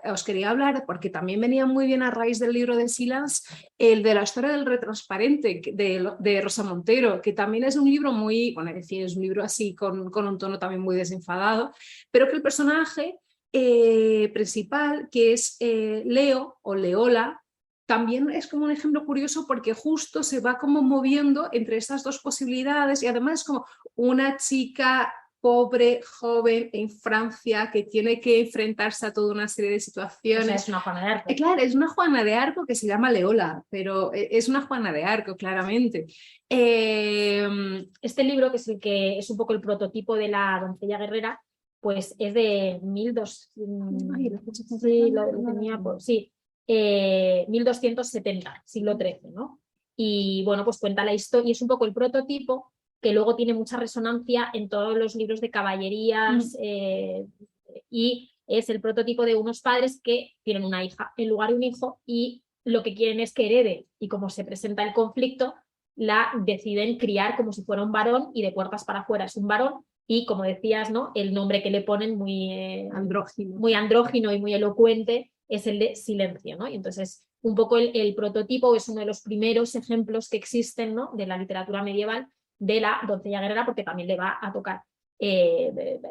os quería hablar, porque también venía muy bien a raíz del libro de Silans, el de la historia del retransparente de Rosa Montero, que también es un libro muy, bueno, es decir, es un libro así con un tono también muy desenfadado, pero que el personaje principal, que es Leo o Leola, también es como un ejemplo curioso porque justo se va como moviendo entre estas dos posibilidades, y además es como una chica pobre, joven, en Francia, que tiene que enfrentarse a toda una serie de situaciones. O sea, es una Juana de Arco. Claro, es una Juana de Arco que se llama Leola, pero es una Juana de Arco, claramente. Este libro, que es el que es un poco el prototipo de la doncella guerrera, pues es de 1270, siglo XIII, ¿no? Y bueno, pues cuenta la historia y es un poco el prototipo que luego tiene mucha resonancia en todos los libros de caballerías y es el prototipo de unos padres que tienen una hija en lugar de un hijo y lo que quieren es que herede, y como se presenta el conflicto, la deciden criar como si fuera un varón y de puertas para afuera es un varón. Y como decías, ¿no? El nombre que le ponen muy andrógino y muy elocuente es el de Silencio, ¿no? Y entonces un poco el prototipo es uno de los primeros ejemplos que existen, ¿no? De la literatura medieval de la doncella guerrera, porque también le va a tocar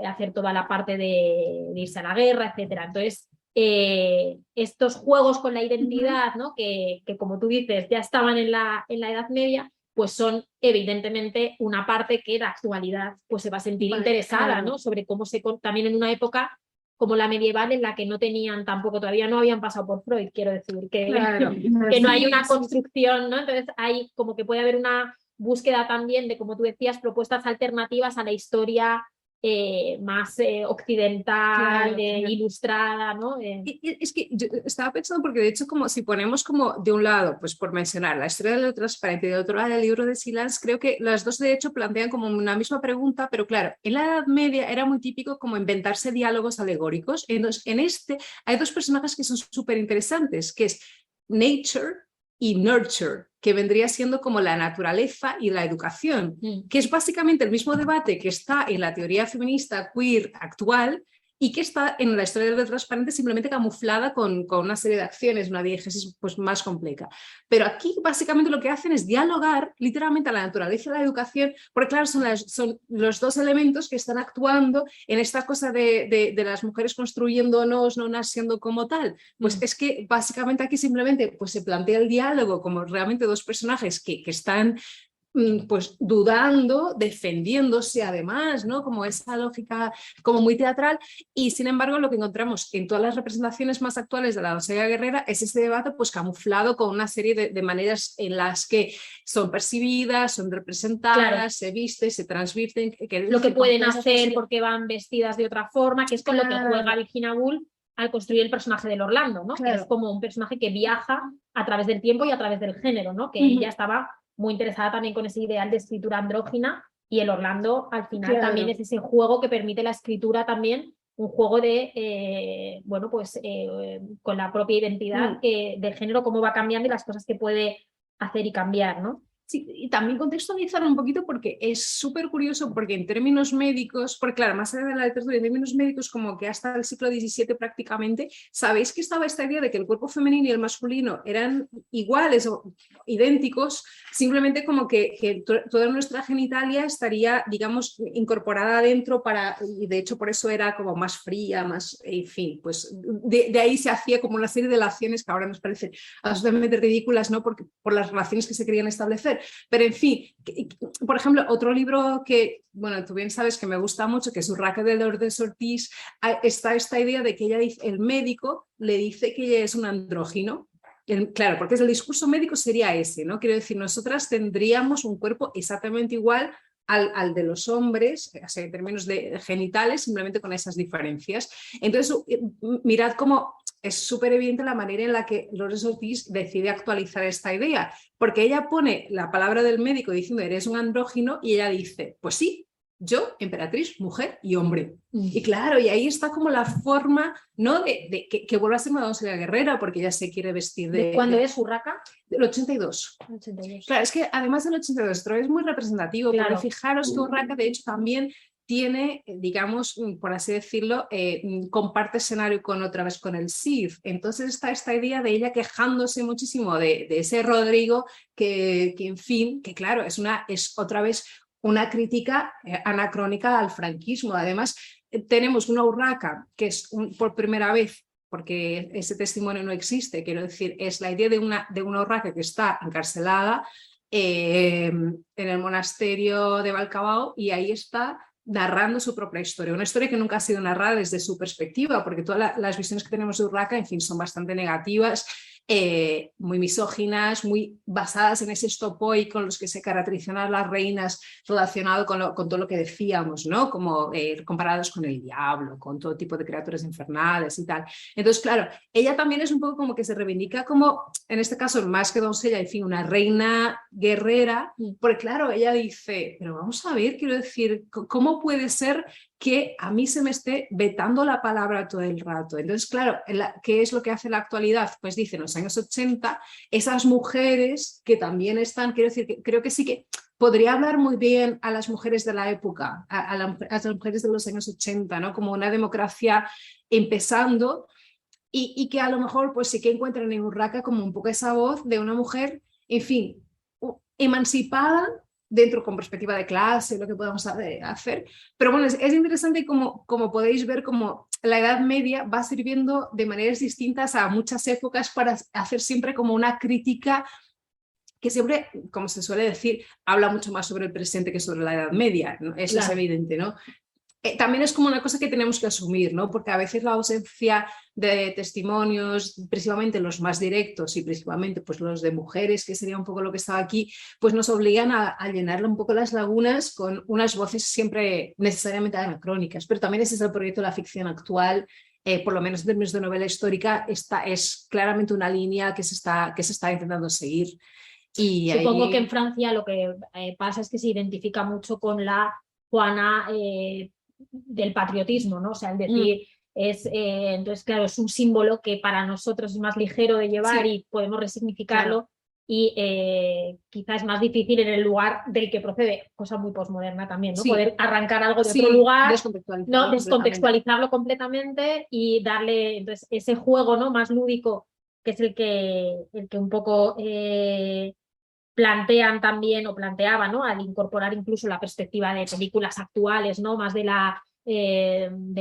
hacer toda la parte de irse a la guerra, etc. Entonces estos juegos con la identidad, ¿no? que como tú dices ya estaban en la Edad Media, pues son evidentemente una parte que la actualidad pues se va a sentir interesada, ¿no? Sobre cómo también en una época como la medieval en la que no tenían tampoco, todavía no habían pasado por Freud, quiero decir, que no hay una construcción, ¿no? Entonces hay como que puede haber una búsqueda también de, como tú decías, propuestas alternativas a la historia más occidental, ilustrada, ¿no? Es que yo estaba pensando, porque de hecho, como si ponemos como de un lado, pues por mencionar la historia de lo transparente y de otro lado el libro de Silans, creo que las dos de hecho plantean como una misma pregunta, pero claro, en la Edad Media era muy típico como inventarse diálogos alegóricos. Entonces, en este hay dos personajes que son súper interesantes, que es Nature y Nurture, que vendría siendo como la naturaleza y la educación, que es básicamente el mismo debate que está en la teoría feminista queer actual y que está en la historia del transparente simplemente camuflada con una serie de acciones, una diegesis pues, más compleja. Pero aquí básicamente lo que hacen es dialogar literalmente a la naturaleza y la educación, porque claro, son los dos elementos que están actuando en esta cosa de las mujeres construyéndonos, no naciendo como tal. Pues es que básicamente aquí simplemente pues, se plantea el diálogo como realmente dos personajes que están pues dudando, defendiéndose además, ¿no? Como esa lógica como muy teatral, y sin embargo lo que encontramos en todas las representaciones más actuales de la doncella guerrera es ese debate pues camuflado con una serie de maneras en las que son percibidas, son representadas, claro, se visten, se transvierten. Lo que pueden hacer porque van vestidas de otra forma, que es con lo que juega Virginia Woolf al construir el personaje del Orlando, ¿no? Claro. Que es como un personaje que viaja a través del tiempo y a través del género, ¿no? Que ella estaba muy interesada también con ese ideal de escritura andrógina, y el Orlando al final también es ese juego que permite la escritura también, un juego de, bueno, pues con la propia identidad de género, cómo va cambiando y las cosas que puede hacer y cambiar, ¿no? Sí, y también contextualizarlo un poquito porque es súper curioso, porque en términos médicos, porque claro, más allá de la literatura, en términos médicos como que hasta el siglo XVII prácticamente, sabéis que estaba esta idea de que el cuerpo femenino y el masculino eran iguales o idénticos, simplemente como que toda nuestra genitalia estaría, digamos, incorporada adentro y de hecho por eso era como más fría, más, en fin, pues de ahí se hacía como una serie de relaciones que ahora nos parecen absolutamente ridículas, ¿no? Porque, por las relaciones que se querían establecer. Pero en fin, por ejemplo, otro libro que, bueno, tú bien sabes que me gusta mucho, que es Urraca de Lourdes Ortiz, está esta idea de que ella dice, el médico le dice que ella es un andrógino. Claro, porque el discurso médico sería ese, ¿no? Quiero decir, nosotras tendríamos un cuerpo exactamente igual al de los hombres, o sea, en términos de genitales, simplemente con esas diferencias. Entonces, mirad cómo es súper evidente la manera en la que Lourdes Ortiz decide actualizar esta idea, porque ella pone la palabra del médico diciendo eres un andrógino y ella dice, pues sí, yo, emperatriz, mujer y hombre. Y claro, y ahí está como la forma, ¿no? de que vuelva a ser una doncella guerrera, porque ella se quiere vestir de... ¿Cuándo es Urraca? Del 82. 82. Claro, es que además del 82, pero es muy representativo, claro. Porque fijaros que Urraca de hecho también tiene, digamos, por así decirlo, comparte escenario con otra vez con el Cid. Entonces está esta idea de ella quejándose muchísimo de ese Rodrigo que en fin, que claro, es otra vez una crítica anacrónica al franquismo. Además, tenemos una Urraca que es por primera vez, porque ese testimonio no existe, quiero decir, es la idea de una Urraca que está encarcelada en el monasterio de Valcabao, y ahí está narrando su propia historia, una historia que nunca ha sido narrada desde su perspectiva, porque todas las visiones que tenemos de Urraca, en fin, son bastante negativas, muy misóginas, muy basadas en ese stopoi con los que se caracterizan a las reinas, relacionado con todo lo que decíamos, ¿no? Como comparados con el diablo, con todo tipo de criaturas infernales y tal. Entonces, claro, ella también es un poco como que se reivindica como, en este caso, más que doncella, en fin, una reina guerrera, porque claro, ella dice, pero vamos a ver, quiero decir, ¿cómo puede ser que a mí se me esté vetando la palabra todo el rato? Entonces, claro, ¿qué es lo que hace la actualidad? Pues dice, en los años 80, esas mujeres que también están, quiero decir, que creo que sí que podría hablar muy bien a las mujeres de la época, a las mujeres de los años 80, ¿no? Como una democracia empezando, y que a lo mejor pues sí que encuentran en Urraca como un poco esa voz de una mujer, en fin, emancipada, dentro con perspectiva de clase, lo que podamos hacer. Pero bueno, es interesante como podéis ver como la Edad Media va sirviendo de maneras distintas a muchas épocas para hacer siempre como una crítica que siempre, como se suele decir, habla mucho más sobre el presente que sobre la Edad Media, ¿no? Eso claro. Es evidente, ¿no? También es como una cosa que tenemos que asumir, ¿no? Porque a veces la ausencia de testimonios, principalmente los más directos y principalmente pues, los de mujeres, que sería un poco lo que estaba aquí, pues nos obligan a llenarle un poco las lagunas con unas voces siempre necesariamente anacrónicas. Pero también ese es el proyecto de la ficción actual, por lo menos en términos de novela histórica, esta es claramente una línea que se está intentando seguir. Y supongo que en Francia lo que pasa es que se identifica mucho con la Juana del patriotismo, ¿no? O sea, el decir, entonces, claro, es un símbolo que para nosotros es más ligero de llevar, sí. Y podemos resignificarlo, claro. y quizás es más difícil en el lugar del que procede, cosa muy posmoderna también, ¿no? Sí. Poder arrancar algo de otro lugar, descontextualizarlo, ¿no? Descontextualizarlo completamente y darle entonces, ese juego, ¿no? Más lúdico, que es el que un poco plantean también o planteaban, ¿no? Al incorporar incluso la perspectiva de películas actuales, ¿no? Más de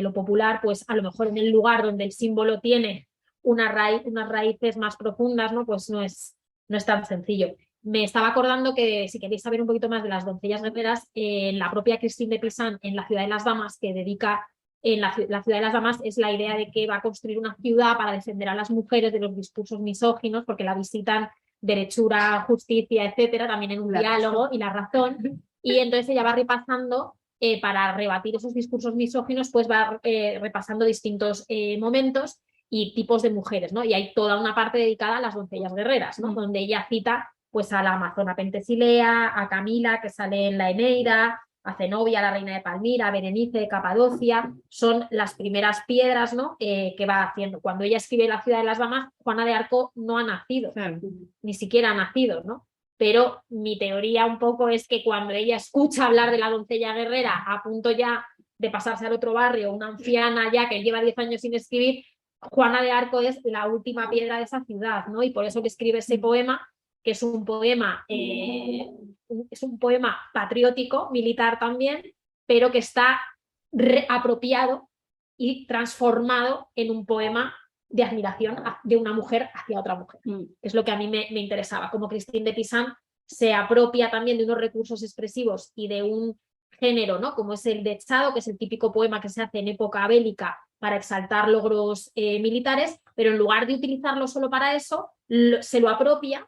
lo popular, pues a lo mejor en el lugar donde el símbolo tiene unas raíces más profundas, ¿no? Pues no es tan sencillo. Me estaba acordando que si queréis saber un poquito más de las doncellas guerreras, la propia Christine de Pizan en La ciudad de las damas, que dedica en la ciudad de las damas, es la idea de que va a construir una ciudad para defender a las mujeres de los discursos misóginos, porque la visitan derechura, justicia, etcétera, también en un diálogo y la razón. Y entonces ella va repasando para rebatir esos discursos misóginos, pues va repasando distintos momentos y tipos de mujeres, ¿no? Y hay toda una parte dedicada a las doncellas guerreras, ¿no? Donde ella cita pues a la amazona Pentesilea, a Camila, que sale en la Eneida, a Zenobia, la reina de Palmira, a Berenice de Capadocia, son las primeras piedras, ¿no? Que va haciendo. Cuando ella escribe La ciudad de las damas, Juana de Arco no ha nacido, ni siquiera ha nacido, ¿no? Pero mi teoría un poco es que cuando ella escucha hablar de la doncella guerrera, a punto ya de pasarse al otro barrio, una anciana ya que lleva 10 años sin escribir, Juana de Arco es la última piedra de esa ciudad, ¿no? Y por eso que escribe ese poema, que es un poema patriótico, militar también, pero que está apropiado y transformado en un poema de admiración de una mujer hacia otra mujer. Es lo que a mí me interesaba. Como Christine de Pizan se apropia también de unos recursos expresivos y de un género, ¿no? Como es el dechado, que es el típico poema que se hace en época bélica para exaltar logros militares, pero en lugar de utilizarlo solo para eso, se lo apropia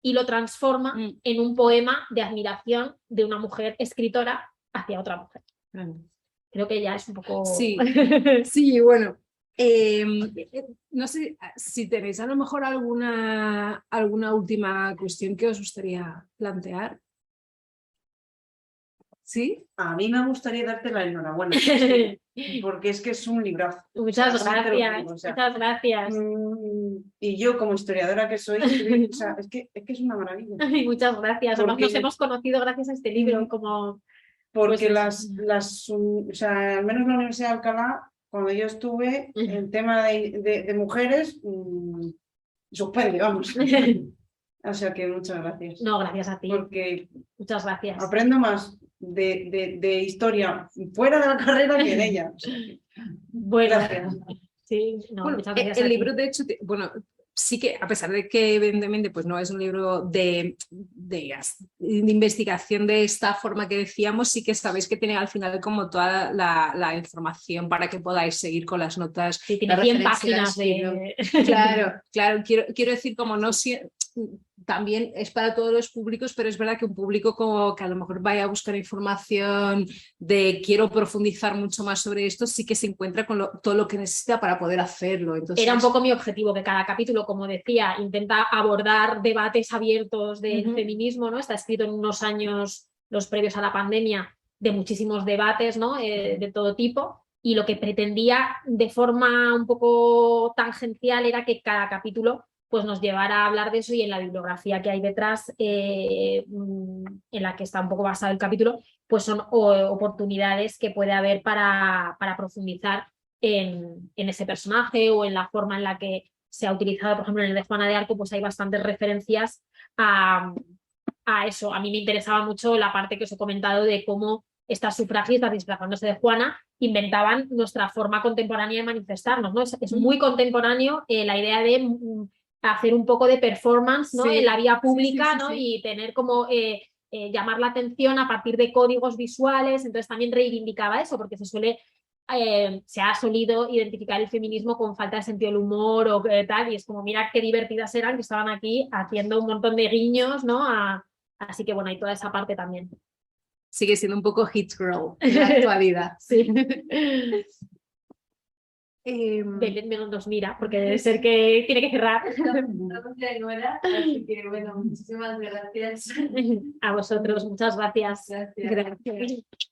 y lo transforma en un poema de admiración de una mujer escritora hacia otra mujer. Creo que ya es un poco... Sí, sí, bueno. No sé si tenéis a lo mejor alguna última cuestión que os gustaría plantear. ¿Sí? A mí me gustaría darte la enhorabuena, porque es que es un librazo. Muchas gracias, muchas gracias. Y yo, como historiadora que soy, o sea, es que es una maravilla. Muchas gracias. Porque, nos hemos conocido gracias a este libro. Porque o sea, al menos la Universidad de Alcalá, cuando yo estuve, el tema de mujeres, suspendió, vamos. O sea que muchas gracias. No, gracias a ti. Porque muchas gracias. Aprendo más de historia fuera de la carrera que en ella. Bueno, gracias. Sí, no, bueno, muchas gracias el libro, de hecho, bueno, sí que a pesar de que evidentemente pues no es un libro de investigación de esta forma que decíamos, sí que sabéis que tiene al final como toda la información para que podáis seguir con las notas. Sí, tiene 100 páginas de... Claro, quiero decir como no también es para todos los públicos, pero es verdad que un público como que a lo mejor vaya a buscar información de quiero profundizar mucho más sobre esto, sí que se encuentra con todo lo que necesita para poder hacerlo. Entonces... Era un poco mi objetivo, que cada capítulo, como decía, intenta abordar debates abiertos del feminismo, ¿no? Está escrito en unos años, los previos a la pandemia, de muchísimos debates, ¿no? De todo tipo, y lo que pretendía de forma un poco tangencial era que cada capítulo pues nos llevará a hablar de eso, y en la bibliografía que hay detrás, en la que está un poco basado el capítulo, pues son oportunidades que puede haber para profundizar en ese personaje o en la forma en la que se ha utilizado. Por ejemplo, en el de Juana de Arco pues hay bastantes referencias a eso. A mí me interesaba mucho la parte que os he comentado de cómo estas sufragistas, disfrazándose de Juana, inventaban nuestra forma contemporánea de manifestarnos, ¿no? Es muy contemporáneo la idea de hacer un poco de performance, ¿no? En la vía pública, ¿no? Y tener como llamar la atención a partir de códigos visuales. Entonces también reivindicaba eso, porque se ha solido identificar el feminismo con falta de sentido del humor o tal, y es como, mira qué divertidas eran, que estaban aquí haciendo un montón de guiños, ¿no? Así que bueno, hay toda esa parte también. Sigue siendo un poco hit girl en la actualidad. Sí. Belén nos mira, porque debe ser que tiene que cerrar. Así que bueno, muchísimas gracias. A vosotros, muchas gracias. Gracias. Gracias.